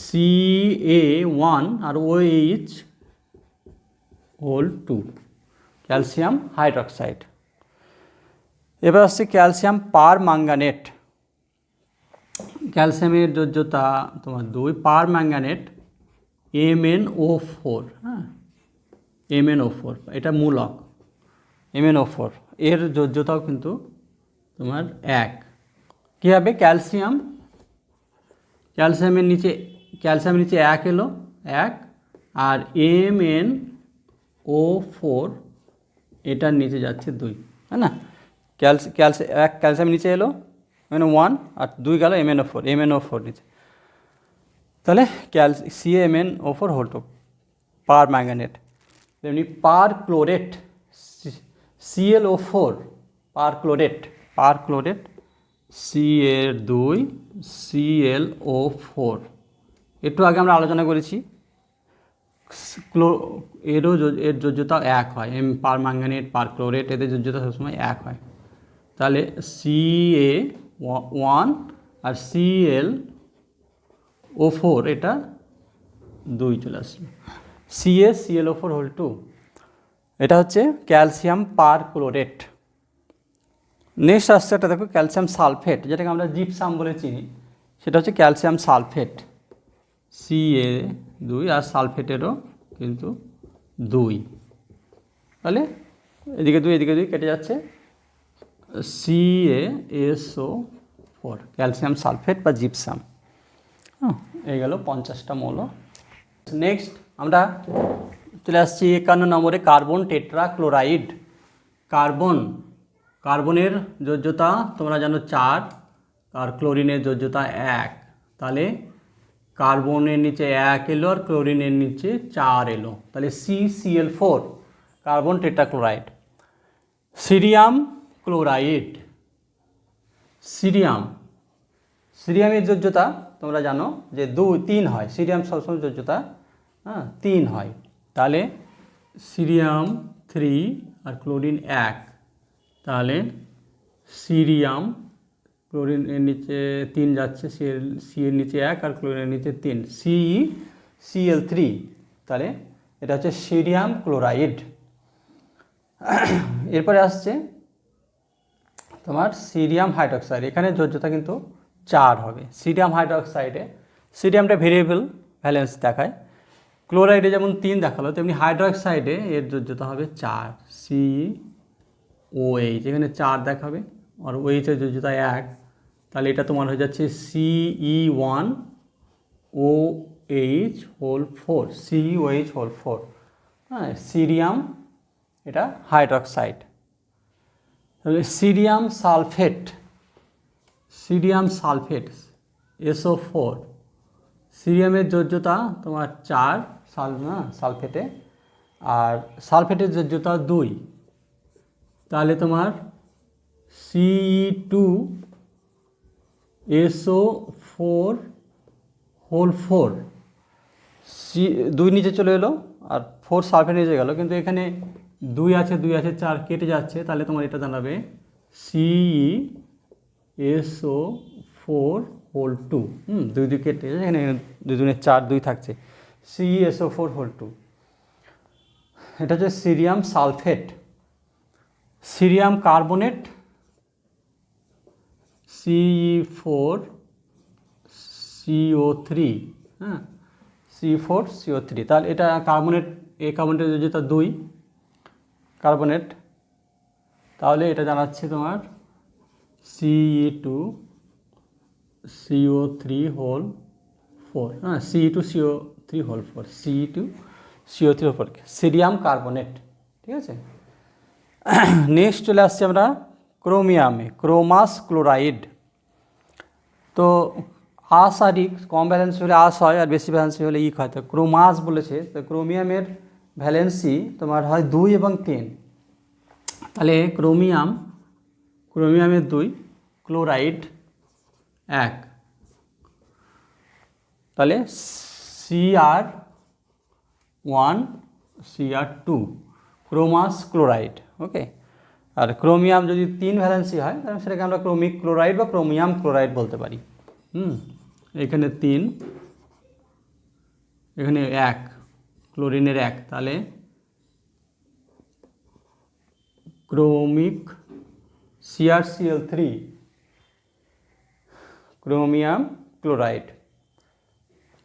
Speaker 2: Ca1 আর OH(2) ক্যালসিয়াম হাইড্রক্সাইড। এবার আসছে ক্যালসিয়াম পারম্যাঙ্গানেট, ক্যালসিয়ামের যোজ্যতা তোমার 2, পারম্যাঙ্গানেট MnO4, হ্যাঁ, MnO4 এটা মূলক, MnO4 এর যোজ্যতাও কিন্তু তোমার 1, কী হবে ক্যালসিয়ামের নিচে 1 এলো 1 আর MnO4 এটার নিচে যাচ্ছে 2, হ্যাঁ না, ক্যালসিয়ামের নিচে এলো মানে 1 আর 2 গেল MnO4 নিচে, তাহলে CaMnO4(2) পারম্যাঙ্গানেট। তেমনি পারক্লোরেট ClO4 পারক্লোরেট C এর 2 ClO4 একটু আগে আমরা আলোচনা করেছি এর যোজ্যতা এক হয়, এম পার ম্যাঙ্গানেট পার ক্লোরেট, এদের যোজ্যতা সবসময় এক হয়। তাহলে Ca1 আর ClO4 এটা 2 চলে আসলো, CaClO4 হোল 2, এটা হচ্ছে ক্যালসিয়াম পার ক্লোরেট। নেক্সট আসছে এটা দেখো ক্যালসিয়াম সালফেট, যেটাকে আমরা জিপসাম বলে চিনি, সেটা হচ্ছে ক্যালসিয়াম সালফেট, Ca2 আর সালফেটেরও কিন্তু 2, তাহলে এদিকে 2 এদিকে 2 কেটে যাচ্ছে, CaSO4 ক্যালসিয়াম সালফেট বা জিপসাম। এই গেল 50টা মৌল। নেক্সট আমরা চলে আসছি 51 নম্বরে কার্বন টেট্রাক্লোরাইড। কার্বনের যোজ্যতা তোমরা জানো 4 আর ক্লোরিনের যোজ্যতা 1, তাহলে কার্বনের নিচে 1 এলো আর ক্লোরিনের নিচে 4 এলো, তাহলে CCl4 carbon tetrachloride. Cerium chloride, সিরিয়ামের যোজ্যতা তোমরা জানো যে 3 হয়, সিরিয়াম সবসময় যোজ্যতা 3 হয়, তাহলে সিরিয়াম 3 আর ক্লোরিন 1, তাহলে সিরিয়াম, ক্লোরিনের নিচে 3 যাচ্ছে, সি এর নিচে 1 আর ক্লোরিনের নিচে 3, CeCl3, তাহলে এটা হচ্ছে সিরিয়াম ক্লোরাইড। এরপরে আসছে তোমার সিরিয়াম হাইড্রক্সাইড, এখানে যোজ্যতা কিন্তু 4 হবে। সিরিয়াম হাইড্রক্সাইডে সিরিয়ামটা ভেরিয়েবল ভ্যালেন্স দেখায়, ক্লোরাইডে যেমন 3 দেখালো, তেমনি হাইড্রক্সাইডে এর যোজ্যতা হবে 4, COH, এখানে 4 দেখাবে আর OH এর যোজ্যতা 1, তাহলে এটা তোমার হয়ে যাচ্ছে Ce1OH হোল 4, COH হোল 4, হ্যাঁ, সিরিয়াম এটা হাইড্রক্সাইড। তাহলে সিরিয়াম সালফেট SO4, সিরিয়ামের যোজ্যতা তোমার 4 সালফেটে, আর সালফেটের যোজ্যতা 2, তাহলে তোমার Ce2SO4 হোল 4, 2 নিচে চলে এলো আর 4 সালফেট নিচে গেল, কিন্তু এখানে 2 আছে 4 কেটে যাচ্ছে, তাহলে তোমার এটা দাঁড়াবে CeSO4 হোল 2, 2 কেটে যাচ্ছে, এখানে 2 দুগুণে 4, 2 থাকছে, CeSO4 হোল 2, এটা হচ্ছে cerium sulphate. Cerium carbonate Ce4CO3, C4CO3, তাহলে এটা কার্বনেট, এই কার্বনেটের যোজ্যতা 2 কার্বনেট, তাহলে এটা জানাচ্ছে তোমার Ce2CO3 whole 4, Ce2CO3 whole 4, Ce2CO3 whole 4, cerium carbonate, ঠিক আছে। নেক্সট চলে আসছি আমরা ক্রোমিয়ামে, ক্রোমাস ক্লোরাইড। তো আস আর ইক, কম ভ্যালেন্সি হলে আস হয় আর বেশি ভ্যালেন্সি হলে ইক হয়, তো ক্রোমাস বলেছে, তো ক্রোমিয়ামের ভ্যালেন্সি তোমার হয় 2 এবং 3, তাহলে ক্রোমিয়ামের 2, ক্লোরাইড 1, তাহলে Cr1 Cr2 ক্রোমাস ক্লোরাইড, ওকে। আর ক্রোমিয়াম যদি 3 ভ্যালেন্সি হয় তাহলে সেটাকে আমরা ক্রোমিক ক্লোরাইড বা ক্রোমিয়াম ক্লোরাইড বলতে পারি। এখানে 3, এখানে 1, ক্লোরিনের 1, তাহলে chromic CrCl3 chromium chloride.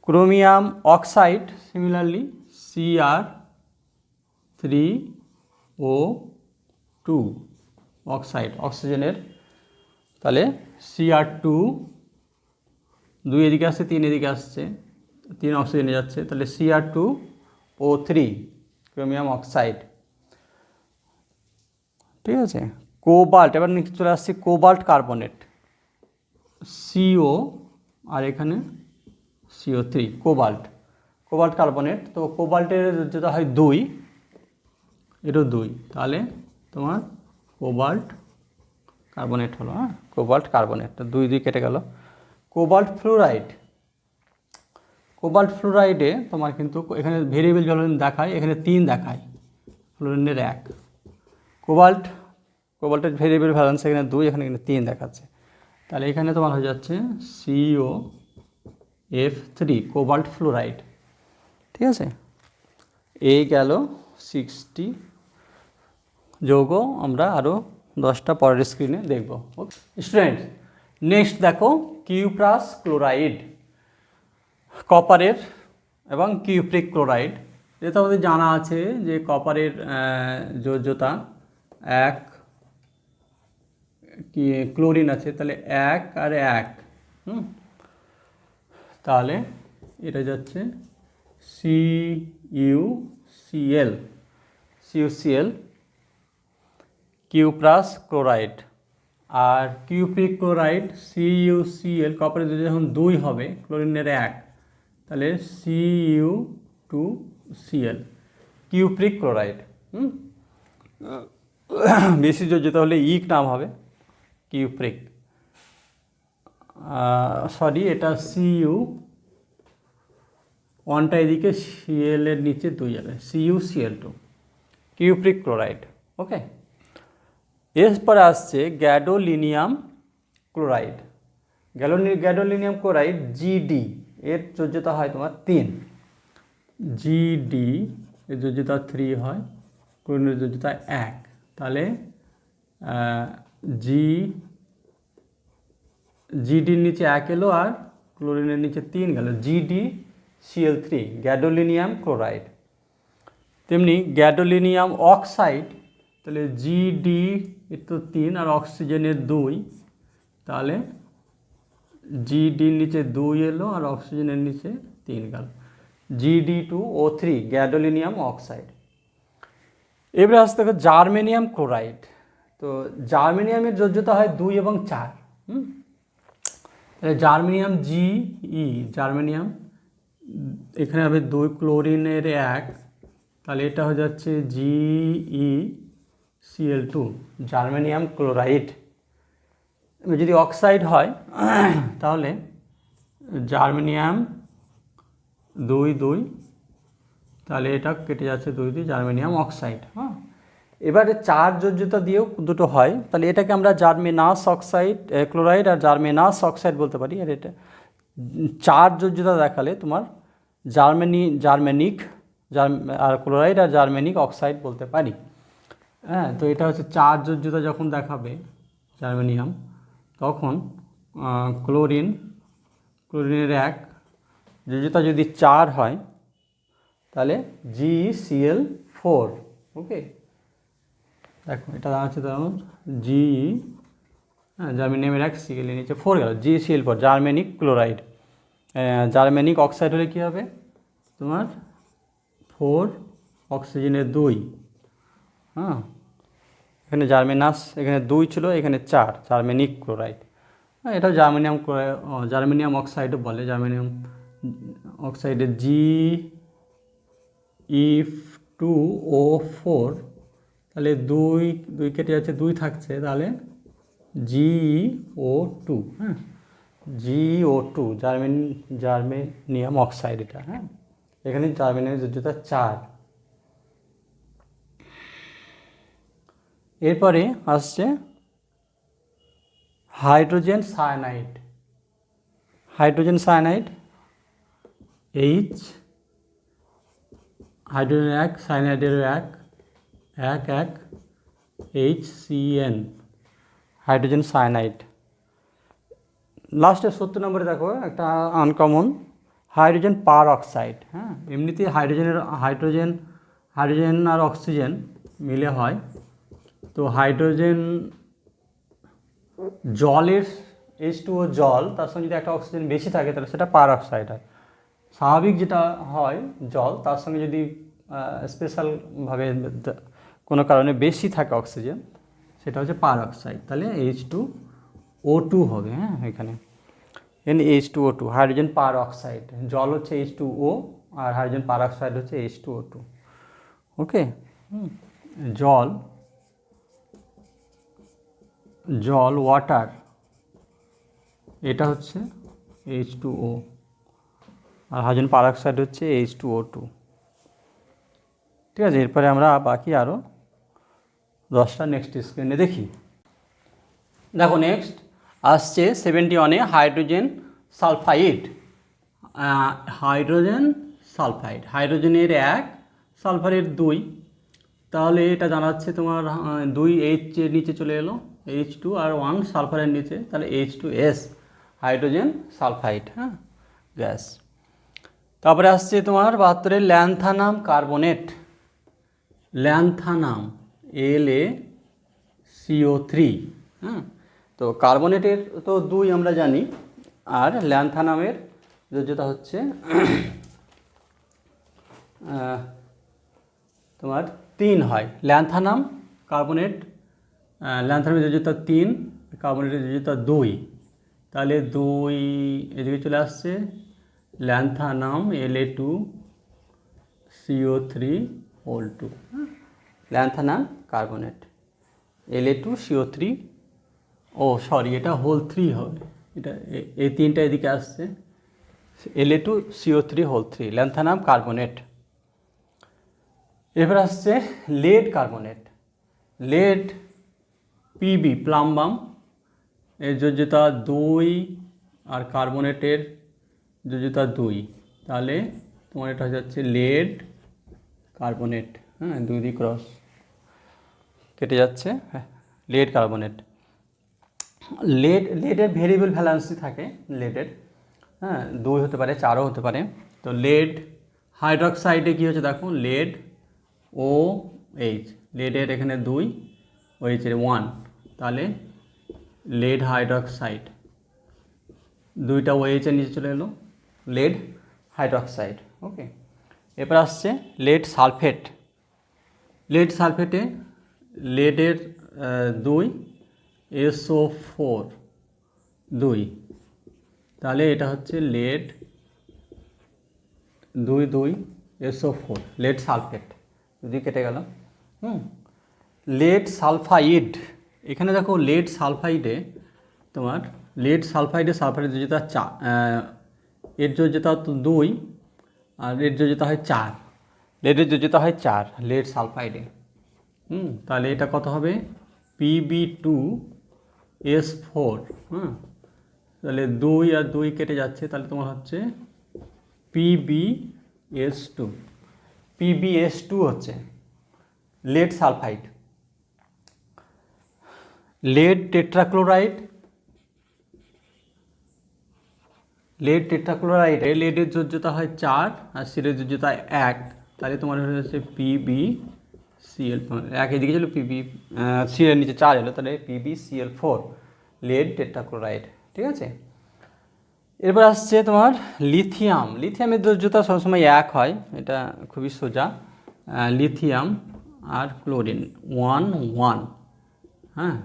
Speaker 2: Chromium oxide similarly Cr3O2 oxide, অক্সিজেনের, তাহলে Cr2, 2 এদিকে আসছে 3 এদিকে আসছে, 3 অক্সিজেনে যাচ্ছে, তাহলে Cr2O3 ক্রোমিয়াম অক্সাইড, ঠিক আছে। কোবাল্ট, এবার নিচে চলে আসছে কোবাল্ট কার্বনেট, CO আর এখানে CO3 কোবাল্ট কার্বনেট। তো কোবাল্টের যেটা হয় 2, এটাও 2, তাহলে তোমার কোবাল্ট কার্বনেট হলো, কোবাল্ট কার্বনেট, তো 2 কেটে গেল। কোবাল্ট ফ্লোরাইড, কোবাল্ট ফ্লোরাইডে তোমার কিন্তু এখানে ভেরিয়েবল ফ্লোরিন দেখায়, এখানে 3 দেখায়, ফ্লোরিনের 1। কোবাল্টের ভেরিয়েবল ভ্যালেন্স এখানে 2, এখানে কিন্তু 3 দেখাচ্ছে। তাহলে এখানে তোমার হয়ে যাচ্ছে COF3 কোবাল্ট ফ্লোরাইড। ঠিক আছে, এই গেল 60 যৌগ। আমরা আরও 10টা পরের স্ক্রিনে দেখব। স্টুডেন্ট, নেক্সট দেখো কিউপ্রাস ক্লোরাইড, কপারের এবং কিউপ্রিক ক্লোরাইড। যেটা আমাদের জানা আছে যে কপারের যোজ্যতা 1, কি ক্লোরিন আছে, তাহলে 1 আর 1, তাহলে এটা যাচ্ছে CuCl কিউপ্রাস ক্লোরাইড। আর কিউপ্রিক ক্লোরাইড CuCl, কপারের যোজ্যতা যখন 2 হবে, ক্লোরিনের 1, তাহলে Cu2Cl কিউপ্রিক ক্লোরাইড। বেশি যোজ্যতা হলে ইক নাম হবে কিউপ্রিক। সরি, এটা Cu, 1টা এদিকে, Cl এর নিচে 2 যাবে, CuCl2 কিউপ্রিক ক্লোরাইড। ওকে, এরপরে আসছে gadolinium chloride. Gadolinium chloride GD, এর যোজ্যতা হয় তোমার 3। GD এর যোজ্যতা 3 হয়, ক্লোরিনের যোজ্যতা 1, তাহলে GDর নিচে 1 এলো আর ক্লোরিনের নিচে 3 গেল, GdCl3 গ্যাডোলিনিয়াম ক্লোরাইড। তেমনি গ্যাডোলিনিয়াম অক্সাইড, তাহলে GD এর তো 3 আর অক্সিজেনের 2, তাহলে GDর নিচে 2 এলো আর অক্সিজেনের নিচে 3 গেল, GD2O3 গ্যাডোলিনিয়াম অক্সাইড। এবারে আসতে হবে জার্মেনিয়াম ক্লোরাইড। তো জার্মেনিয়ামের যোজ্যতা হয় 2 এবং 4। তাহলে জার্মেনিয়াম GE, জার্মেনিয়াম এখানে হবে 2, ক্লোরিনের 1, তাহলে এটা হয়ে যাচ্ছে GeCl2 জার্মেনিয়াম ক্লোরাইড। যদি অক্সাইড হয় তাহলে জার্মেনিয়াম 2, 2, তাহলে এটা কেটে যাচ্ছে 2, 2 জার্মেনিয়াম অক্সাইড। হ্যাঁ, এবারে 4 যোজ্যতা দিয়েও দুটো হয়, তাহলে এটাকে আমরা জার্মেনাস অক্সাইড ক্লোরাইড আর জার্মেনাস অক্সাইড বলতে পারি। আর এটা 4 যোজ্যতা দেখালে তোমার জার্মেনিক আর ক্লোরাইড আর জার্মেনিক অক্সাইড বলতে পারি। হ্যাঁ, তো এটা হচ্ছে 4 যোজ্যতা যখন দেখাবে জার্মেনিয়াম, তখন ক্লোরিনের 1 যোজ্যতা যদি 4 হয়, তাহলে GeCl4। ওকে, দেখো এটা দাঁড়াচ্ছে তখন জার্মেনিয়ামের 1, Cl এর নিচে 4 গেল, GeCl4 জার্মেনিক ক্লোরাইড। জার্মেনিক অক্সাইড হলে কী হবে তোমার 4, অক্সিজেনের 2। হ্যাঁ, এখানে এখানে 2 ছিল, এখানে 4, জার্মেনিক ক্লোরাইড। হ্যাঁ, এটাও জার্মেনিয়াম অক্সাইডও বলে। জার্মেনিয়াম অক্সাইডের Ge2O4, তাহলে 2 কেটে যাচ্ছে, 2 থাকছে, তাহলে GeO2। হ্যাঁ, GeO2 জার্মেনিয়াম অক্সাইড এটা। হ্যাঁ, এখানে জার্মেনিয়ামের যোজ্যতা 4। এরপরে আসছে hydrogen cyanide. Hydrogen cyanide H, hydrogen 1, সায়ানাইডেরও 1, HCN hydrogen cyanide. লাস্টে 70 নম্বরে দেখো একটা আনকমন হাইড্রোজেন পার অক্সাইড। হ্যাঁ, এমনিতেই হাইড্রোজেন আর অক্সিজেন মিলে হয়। তো হাইড্রোজেন জলের H2O জল, তার সঙ্গে যদি একটা অক্সিজেন বেশি থাকে তাহলে সেটা পার অক্সাইড হয়। স্বাভাবিক যেটা হয় জল, তার সঙ্গে যদি স্পেশালভাবে কোনো কারণে বেশি থাকে অক্সিজেন, সেটা হচ্ছে পার অক্সাইড, তাহলে H2O2 হবে। হ্যাঁ, এখানে H2O2 হাইড্রোজেন পার অক্সাইড। জল হচ্ছে H2O আর হাইড্রোজেন পার অক্সাইড হচ্ছে H2O2। ওকে, ওয়াটার, এটা হচ্ছে H2O। আর হাইড্রোজেন পারঅক্সাইড হচ্ছে H2O2। ঠিক আছে, এরপরে আমরা বাকি আরও 10টা নেক্সট স্ক্রিনে দেখি। দেখো নেক্সট আসছে 71-এ হাইড্রোজেন সালফাইড। হাইড্রোজেন সালফাইড, হাইড্রোজেনের 1, সালফারের 2, তাহলে এটা জানাচ্ছে তোমার 2 H এর নিচে চলে এলো, H2 আর 1 সালফারের নিচে, তাহলে H2S, হাইড্রোজেন সালফাইড, হ্যাঁ, গ্যাস। তারপরে আসছে তোমার 72-এর ল্যান্থানাম কার্বনেট। ল্যান্থানাম LaCO3, হ্যাঁ। তো কার্বনেটের তো 2 আমরা জানি, আর ল্যান্থানামের যেটা হচ্ছে তোমার 3 হয়। ল্যান্থানাম কার্বনেট, ল্যান্থানামের যোজ্যতা 3, কার্বনেটের যোজ্যতা 2, তাহলে 2 এদিকে চলে আসছে, lanthanum La2CO3(2), lanthanum carbonate La2CO3, ও সরি এটা হোল 3 হবে, এটা এই 3টা এদিকে আসছে, La2CO3(3), ল্যান্থানাম কার্বনেট। এবার আসছে lead carbonate. Lead PB, plumbum, এর যোজ্যতা 2 আর কার্বনেটের যোজ্যতা 2, তাহলে তোমার এটা হয়ে যাচ্ছে লেড কার্বনেট, হ্যাঁ, 2 দিয়ে ক্রস কেটে যাচ্ছে, হ্যাঁ, লেড কার্বনেট। লেডের ভেরিয়েবল ভ্যালেন্সি থাকে লেডের, হ্যাঁ, 2 হতে পারে, 4ও হতে পারে। তো লেড হাইড্রক্সাইডে কী হচ্ছে দেখো, লেড OH, লেডের এখানে 2, OH এর 1, তাহলে লেড হাইড্রক্সাইড, 2টা OH এর নিচে চলে এলো, লেড হাইড্রক্সাইড। ওকে, এরপর আসছে লেড সালফেট। লেড সালফেটে লেডের 2, SO4 2, তাহলে এটা হচ্ছে লেড 2 2 SO4, লেড সালফেট, যদি কেটে গেল। লেড সালফাইড, এখানে দেখো লেড সালফাইডে তোমার সালফারের যোজ্যতা 4, এর যোজ্যতা তো 2 আর এর যোজ্যতা হয় 4, লেডের যোজ্যতা হয় 4 লেড সালফাইডে। তাহলে এটা কত হবে, Pb2S4, হ্যাঁ, তাহলে 2 আর 2 কেটে যাচ্ছে, তাহলে তোমার হচ্ছে PbS2 হচ্ছে লেড সালফাইড। লেড টেট্রাক্লোরাইড, লেডের যোজ্যতা হয় 4 আর সিলের যোজ্যতা 1, তাহলে তোমার হয়ে যাচ্ছে PbCl, 1 এদিকে ছিল, Cl এর নিচে 4 এলো, তাহলে PbCl4, লেড টেট্রাক্লোরাইড। ঠিক আছে, এরপর আসছে তোমার লিথিয়াম। লিথিয়ামের যোজ্যতা সবসময় 1 হয়, এটা খুবই সোজা, লিথিয়াম আর ক্লোরিন 1 1, হ্যাঁ,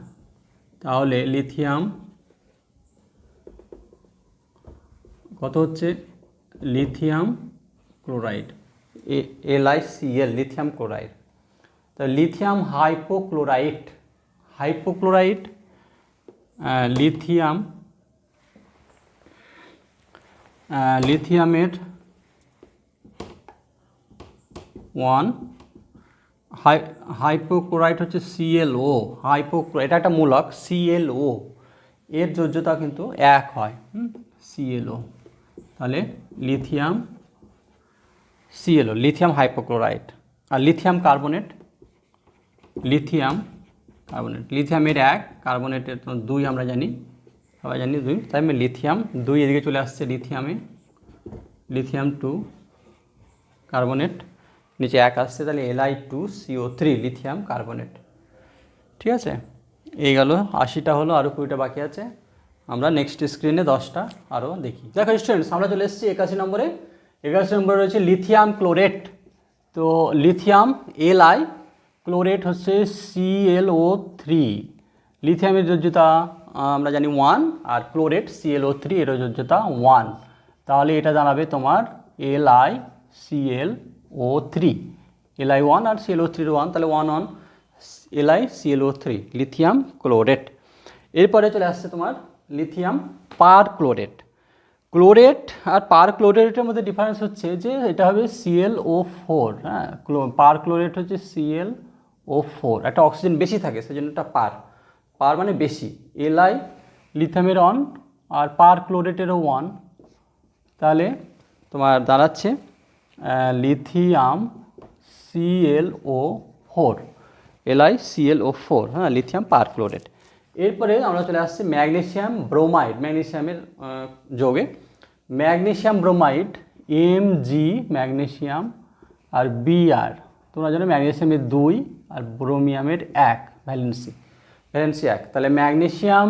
Speaker 2: তাহলে লিথিয়াম কত হচ্ছে, lithium chloride LiCl, lithium chloride. তো লিথিয়াম হাইপোক্লোরাইট, লিথিয়ামের 1, হাইপোক্লোরাইট হচ্ছে ClO, এটা একটা মূলক ClO, এর যোজ্যতা কিন্তু 1 হয়, ClO, তাহলে লিথিয়াম ClO, লিথিয়াম হাইপোক্লোরাইট। আর লিথিয়াম কার্বনেট, লিথিয়ামের 1, কার্বনেটের 2 আমরা জানি, সবাই জানি 2, তাই আমি লিথিয়াম 2 এদিকে চলে আসছে, লিথিয়াম 2 কার্বনেট, নিচে 1 আসছে, তাহলে Li2CO3, লিথিয়াম কার্বনেট। ঠিক আছে, এই গেল 80টা হলো, আরও 20টা বাকি আছে, আমরা নেক্সট স্ক্রিনে 10টা আরও দেখি। দেখো স্টুডেন্টস, আমরা চলে এসেছি 81 নম্বরে। 81 নম্বরে রয়েছে লিথিয়াম ক্লোরেট। তো লিথিয়াম Li, ক্লোরেট হচ্ছে ClO3, লিথিয়ামের যোজ্যতা আমরা জানি 1 আর ক্লোরেট ClO3 এর যোজ্যতা 1, তাহলে এটা জানাবে তোমার LiClO3, Li1 আর ClO3 1, তাহলে 1 1 LiClO3, লিথিয়াম ক্লোরেট। এরপরে চলে আসছে তোমার লিথিয়াম পারক্লোরেট। ক্লোরেট আর পার ক্লোরেটের মধ্যে ডিফারেন্স হচ্ছে যে এটা হবে ClO4, হ্যাঁ, পার ক্লোরেট হচ্ছে ClO4, একটা অক্সিজেন বেশি থাকে সেজন্য এটা পার মানে বেশি। Li লিথিয়ামের 1 আর পার ক্লোরেটেরও 1, তাহলে তোমার দাঁড়াচ্ছে লিথিয়াম ClO4, LiClO4, হ্যাঁ, লিথিয়াম পার ক্লোরেট। এরপরে আমরা চলে আসছি ম্যাগনেসিয়াম ব্রোমাইড, ম্যাগনেসিয়ামের যোগে ম্যাগনেসিয়াম ব্রোমাইড Mg ম্যাগনেসিয়াম আর Br, তোমরা জানো ম্যাগনেসিয়ামের 2 আর ব্রোমিয়ামের 1 ভ্যালেন্সি 1, তাহলে ম্যাগনেসিয়াম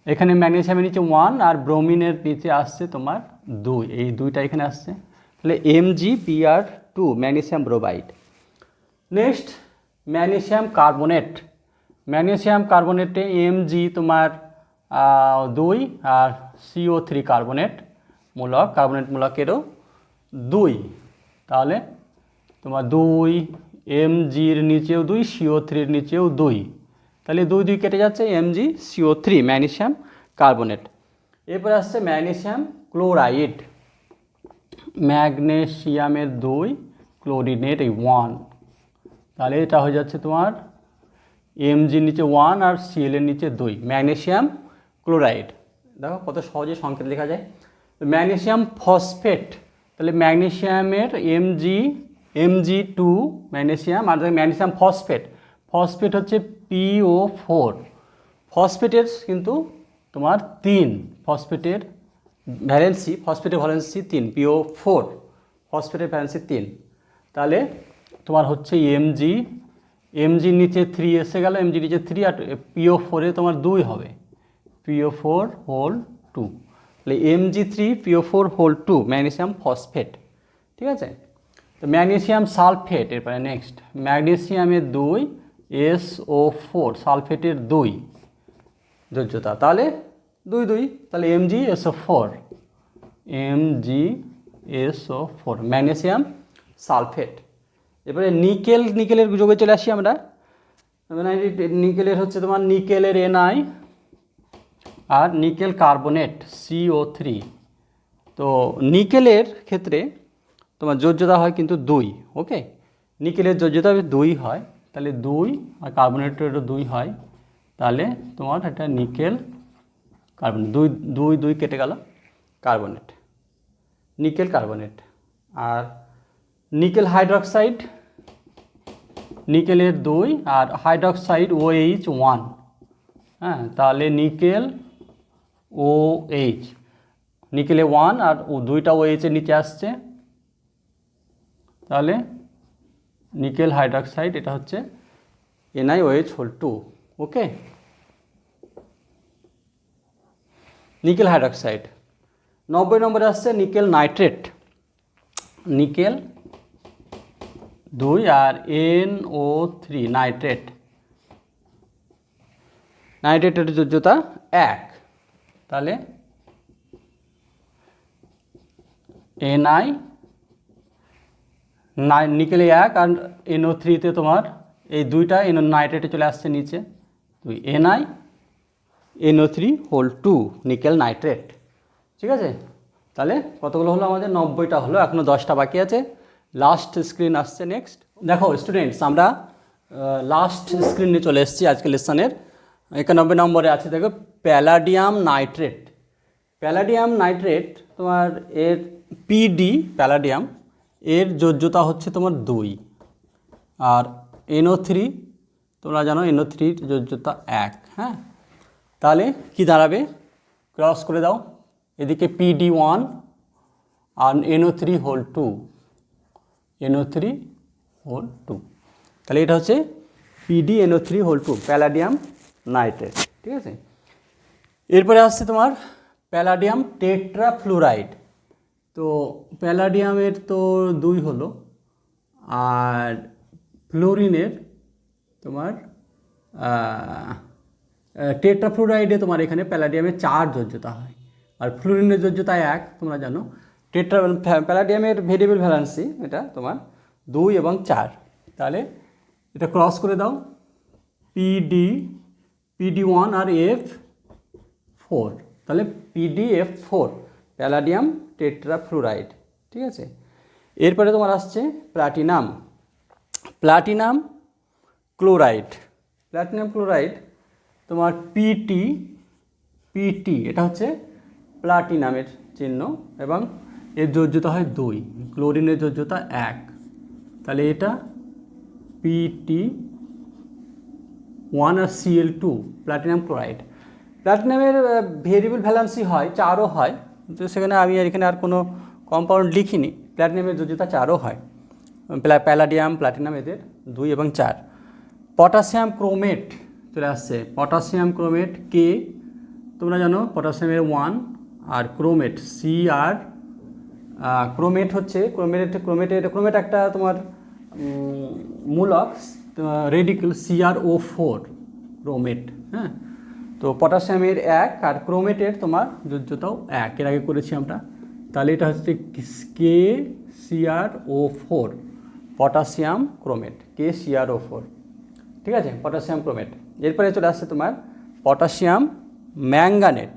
Speaker 2: এখানে ম্যাগনেসিয়ামের নিচে 1 আর ব্রোমিনের নিচে আসছে তোমার 2, এই 2টা এখানে আসছে, তাহলে MgBr2 magnesium bromide. Next magnesium carbonate, magnesium কার্বনেটে Mg তোমার 2 আর CO3 কার্বনেট মূলকেরও 2, তাহলে তোমার 2 Mgর নিচেও 2, CO3-র নিচেও 2, তাহলে 2 2 কেটে যাচ্ছে, MgCO3 ম্যাগনেসিয়াম কার্বনেট। এরপর আসছে ম্যাগনেসিয়াম ক্লোরাইড, ম্যাগনেসিয়ামের 2 ক্লোরিনের এই 1, তাহলে এটা হয়ে যাচ্ছে তোমার Mgর নিচে 1 আর Cl-এর নিচে 2, ম্যাগনেসিয়াম ক্লোরাইড। দেখো কত সহজে সংকেত লেখা যায়। ম্যাগনেসিয়াম ফসফেট, তাহলে ম্যাগনেসিয়ামের Mg2 ম্যাগনেসিয়াম আর ম্যাগনেসিয়াম ফসফেট হচ্ছে PO4, ফসফেটের কিন্তু তোমার 3, ফসফেটের ভ্যালেন্সি 3, PO4 ফসফেটের ভ্যালেন্সি 3, তাহলে তোমার হচ্ছে Mg নিচে 3 এসে গেল, Mg নিচে 3 আর PO4-এ তোমার 2 হবে, PO4 হোল 2, তাহলে Mg3 PO4 whole 2 magnesium phosphate. ঠিক আছে, তো ম্যাগনেসিয়াম সালফেট, এরপরে নেক্সট ম্যাগনেসিয়ামের 2 SO4 সালফেটের 2 যোজ্যতা, তাহলে 2 2, তাহলে MgSO4 ম্যাগনেসিয়াম সালফেট। এবারে নিকেলের যোগে চলে আসি আমরা। নিকেলের হচ্ছে তোমার নিকেলের Na আর নিকেল কার্বনেট CO3, তো নিকেলের ক্ষেত্রে তোমার যোজ্যতা হয় কিন্তু 2, ওকে, নিকেলের যোজ্যতা 2 হয়, তাহলে 2 আর কার্বনেটেরও 2 হয়, তাহলে তোমার এটা নিকেল কার্বনেট 2 2 কেটে গেল কার্বনেট, নিকেল কার্বনেট। আর নিকেল হাইড্রক্সাইড, নিকেলের 2 আর হাইড্রক্সাইড OH1, হ্যাঁ, তাহলে নিকেল OH, নিকেলে 1 আর 2টা OH এর নিচে আসছে, তাহলে নিকেল হাইড্রক্সাইড, এটা হচ্ছে NiOH whole 2, okay. Nickel hydroxide. 90 নম্বরে আসছে নিকেল নাইট্রেট, নিকেল 2 আর NO3 নাইট্রেটের যোজ্যতা 1, তাহলে নিকেলে 1 আর NO3-তে তোমার এই 2টা নাইট্রেটে চলে আসছে নিচে, 2 NiNO3 হোল 2 নিকেল নাইট্রেট। ঠিক আছে, তাহলে কতগুলো হলো আমাদের? 90টা হলো, এখনও 10টা বাকি আছে। লাস্ট স্ক্রিন আসছে নেক্সট। দেখো স্টুডেন্টস, আমরা লাস্ট স্ক্রিনে চলে এসেছি আজকের লেসনের। 91 নম্বরে আছে, দেখো প্যালাডিয়াম নাইট্রেট। প্যালাডিয়াম নাইট্রেট তোমার এর PD প্যালাডিয়াম এর যোজ্যতা হচ্ছে তোমার 2, আর NO3 তোমরা জানো NO3-র যোজ্যতা 1, হ্যাঁ, তাহলে কি দাঁড়াবে? ক্রস করে দাও, এদিকে PD1 আর NO3 হোল 2, NO3 হোল 2, তাহলে এটা হচ্ছে PdNO3 হোল 2 প্যালাডিয়াম নাইট্রেট। ঠিক আছে, এরপরে আসছে তোমার প্যালাডিয়াম টেট্রাফ্লুরাইড। তো প্যালাডিয়ামের তো 2 হলো, আর ফ্লোরিনের তোমার টেট্রাফ্লুরাইডে তোমার এখানে প্যালাডিয়ামের 4 যোজ্যতা হয়, আর ফ্লোরিনের যোজ্যতা 1, তোমরা জানো। প্যালাডিয়ামের ভেরিয়েবল ভ্যালেন্সি এটা তোমার 2 এবং 4, তাহলে এটা ক্রস করে দাও, PD1 আর F4, তাহলে PdF4 প্যালাডিয়াম টেট্রাফ্লুরাইড, ঠিক আছে। এরপরে তোমার আসছে platinum, platinum chloride, platinum chloride তোমার পিটি এটা হচ্ছে প্লাটিনামের চিহ্ন এবং এর যোজ্যতা হয় 2, ক্লোরিনের যোজ্যতা 1, তাহলে এটা PT1 আর Cl2 প্লাটিনাম ক্লোরাইড। প্লাটিনামের ভেরিয়েবল ভ্যালেন্সি হয় 4ও হয়, তো সেখানে আমি এখানে আর কোনো কম্পাউন্ড লিখিনি। প্লাটিনামের যোজ্যতা 4ও হয়, প্যালাডিয়াম প্লাটিনাম এদের 2 এবং 4। পটাশিয়াম ক্রোমেট চলে আসছে, পটাশিয়াম ক্রোমেট কে, তোমরা জানো পটাশিয়ামের 1 আর ক্রোমেট CR, ক্রোমেট হচ্ছে ক্রোমেট একটা তোমার মূলক রেডিক্যাল CrO4 ক্রোমেট, হ্যাঁ। তো পটাশিয়ামের 1 আর ক্রোমেটের তোমার যোজ্যতাও 1, এর আগে করেছি আমরা। তাহলে এটা হচ্ছে KCrO4 পটাশিয়াম ক্রোমেট, KCrO4, ঠিক আছে, পটাশিয়াম ক্রোমেট। এরপরে চলে আসছে তোমার পটাশিয়াম ম্যাঙ্গানেট,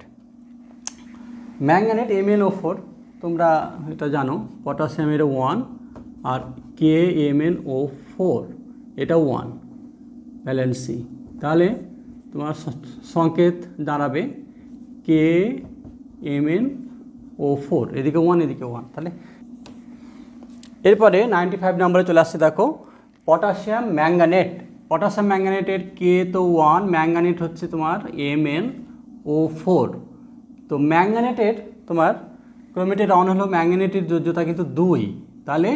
Speaker 2: ম্যাঙ্গানেট MnO4, তোমরা এটা জানো পটাশিয়ামের 1 আর KMnO4 এটা 1 ভ্যালেন্সি, তাহলে তোমার সংকেত দাঁড়াবে KMnO4, এদিকে 1 এদিকে 1। তাহলে এরপরে 95 নম্বরে চলে আসছে, দেখো পটাশিয়াম ম্যাঙ্গানেট, পটাশিয়াম ম্যাঙ্গানেটের কে তো 1, ম্যাঙ্গানেট হচ্ছে তোমার MnO4। তো ম্যাঙ্গানেটের তোমার ক্রোমেটের 1 হলো, ম্যাঙ্গানেটের যোজ্যতা কিন্তু 2, তাহলে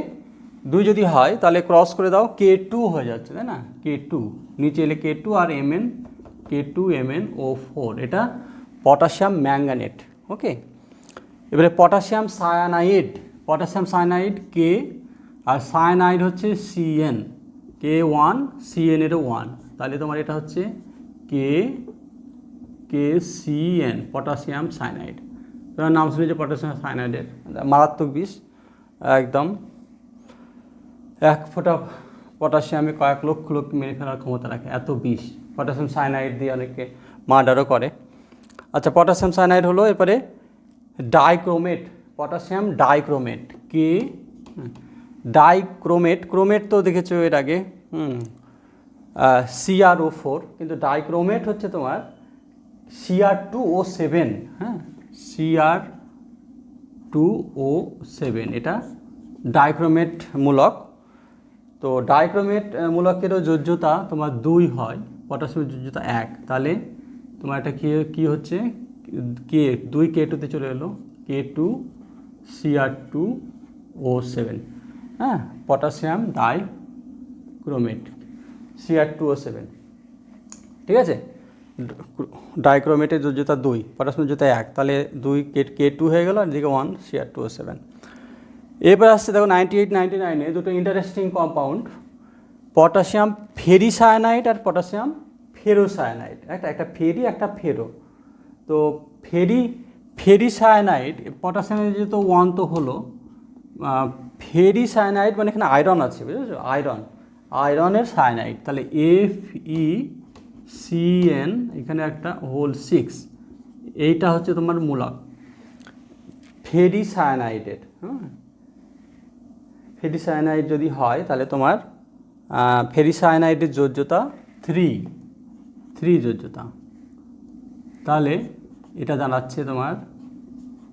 Speaker 2: 2 যদি হয় তাহলে ক্রস করে দাও K2 হয়ে যাচ্ছে, তাই না, K2 নিচে এলে K2 আর K2MnO4, এটা পটাশিয়াম ম্যাঙ্গানেট, ওকে। এবারে পটাশিয়াম সায়ানাইড, পটাশিয়াম সায়ানাইড কে আর সায়ানাইড হচ্ছে CN, K1 CN এরও 1, তাহলে তোমার এটা হচ্ছে KCN পটাশিয়াম সায়ানাইড। তোমার নাম শুনেছে পটাশিয়াম সায়ানাইডের, মারাত্মক বিষ, একদম 1 ফোঁটা পটাশিয়ামে কয়েক লক্ষ লোক মেরে ফেলার ক্ষমতা রাখে, এত বিষ। পটাশিয়াম সায়ানাইড দিয়ে অনেকে মার্ডারও করে। আচ্ছা, পটাশিয়াম সায়ানাইড হলো। এরপরে ডাইক্রোমেট, পটাশিয়াম ডাইক্রোমেট কে, ডাইক্রোমেট, ক্রোমেট তো দেখেছো এর আগে, CrO4, কিন্তু ডাইক্রোমেট হচ্ছে তোমার Cr2O7, হ্যাঁ, Cr2O7, এটা ডাইক্রোমেট মূলক। তো ডাইক্রোমেট মূলকেরও যোজ্যতা তোমার 2 হয়, পটাশিয়ামের যোজ্যতা 1, তাহলে তোমার এটা কি হচ্ছে, K2 K2তে চলে এলো, K2 Cr2O7, হ্যাঁ, পটাশিয়াম ডাইক্রোমেট Cr2O7, ঠিক আছে। ডাইক্রোমেটের যোজ্যতা 2, পটাশিয়ামের যোজ্যতা 1, তাহলে 2 K2 হয়ে গেল, আর এদিকে 1 Cr2O7। এবার আসছে দেখো 98 99-এ দুটো ইন্টারেস্টিং কম্পাউন্ড, পটাশিয়াম ফেরিসায়ানাইড আর পটাশিয়াম ফেরোসায়ানাইড, একটা ফেরি একটা ফেরো। তো ফেরিসায়ানাইড, পটাশিয়ামের যেহেতু 1 তো হলো, ফেরিসায়ানাইড মানে এখানে আয়রন আছে, বুঝেছো, আয়রনের সায়ানাইড, তাহলে FeCN এখানে একটা হোল 6, এইটা হচ্ছে তোমার মূলক ফেরিসায়ানাইডের, হ্যাঁ। ফেরিসায়ানাইড যদি হয় তাহলে তোমার ফেরিসায়ানাইডের যোজ্যতা 3 যোজ্যতা, তাহলে এটা দাঁড়াচ্ছে তোমার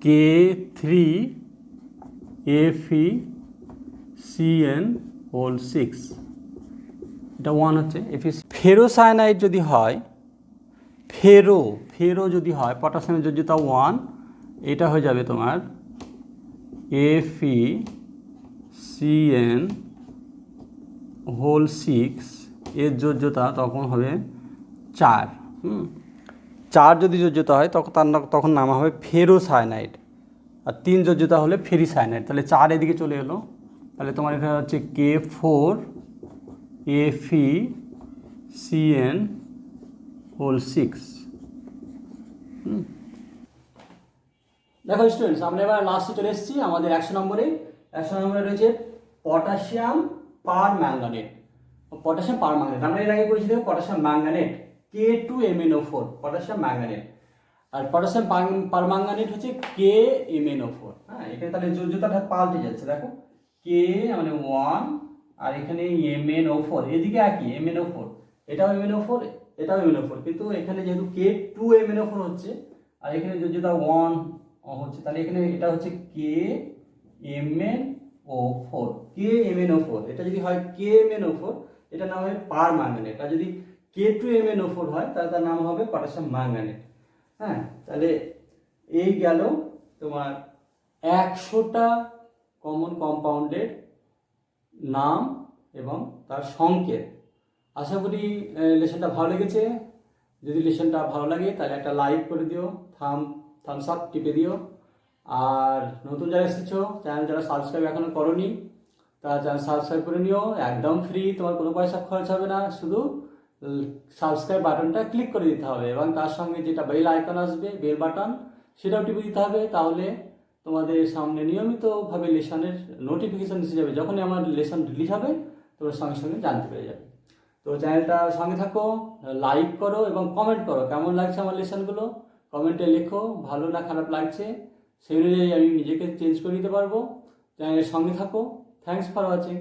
Speaker 2: K3FeCN হোল 6, এটা 1 হচ্ছে। ফেরোসায়ানাইড যদি হয়, ফেরো যদি হয়, পটাশিয়ামের যোজ্যতা 1, এটা হয়ে যাবে তোমার FeCN হোল 6, এর যোজ্যতা তখন হবে 4, 4 যদি যোজ্যতা হয় তখন নাম হবে ফেরোসায়ানাইড, আর 3 যোজ্যতা হলে ফেরিসায়ানাইড, তাহলে 4 এদিকে চলে এলো, তাহলে তোমার এখানে হচ্ছে K4FeCN হোল 6। দেখো স্টুডেন্টস, আমরা এবার লাস্টে চলে এসেছি আমাদের 100 নম্বরে। 100 নম্বরে রয়েছে পটাশিয়াম পারম্যাঙ্গানেট, পটাশিয়াম পারম্যাঙ্গানেট আমরা এর আগে করেছি, দেখো potassium manganate K2MnO4 potassium manganate. আর পটাশিয়াম পারম্যাঙ্গানেট হচ্ছে KMnO4। হ্যাঁ, এখানে তাহলে যোজ্যতাটা পাল্টে যাচ্ছে, দেখো K মানে 1 আর এখানে MnO4, এদিকে একই MnO4, এটাও MnO4 এটাও MnO4, কিন্তু এখানে যেহেতু K2MnO4 হচ্ছে আর এখানে যোজ্যতা 1 হচ্ছে, তাহলে এখানে এটা হচ্ছে KMnO4। এটা যদি হয় KMnO4 এটা নাম হবে পারম্যাঙ্গানেট, আর যদি K2MnO4 হয় তাহলে তার নাম হবে পটাশিয়াম ম্যাঙ্গানেট। হ্যাঁ, তাহলে এই গেল তোমার 100টা কমন কম্পাউন্ডের নাম এবং তার সংকেত। আশা করি লেসনটা ভালো লেগেছে। যদি লেসনটা ভালো লাগে তাহলে একটা লাইক করে দিও, থামস আপ টিপে দিও। আর নতুন যারা এসেছো, চ্যানেল যারা সাবস্ক্রাইব এখনো করোনি তারা চ্যানেল সাবস্ক্রাইব করে নিও, একদম ফ্রি, তোমার কোনো পয়সা খরচ হবে না, শুধু সাবস্ক্রাইব বাটনটা ক্লিক করে দিতে হবে এবং তার সঙ্গে যেটা বেল আইকন আসবে, বেল বাটন, সেটাও টিপে দিতে হবে। তাহলে তোমাদের সামনে নিয়মিতভাবে লেসনের নোটিফিকেশান এসে যাবে, যখনই আমার লেসন রিলিজ হবে তোমরা সঙ্গে সঙ্গে জানতে পেরে যাবে। তো চ্যানেলটা সঙ্গে থাকো, লাইক করো এবং কমেন্ট করো কেমন লাগছে আমার লেসনগুলো, কমেন্টে লেখো ভালো না খারাপ লাগছে, সেই অনুযায়ী আমি নিজেকে চেঞ্জ করে নিতে পারবো। চ্যানেলের সঙ্গে থাকো। Thanks for watching.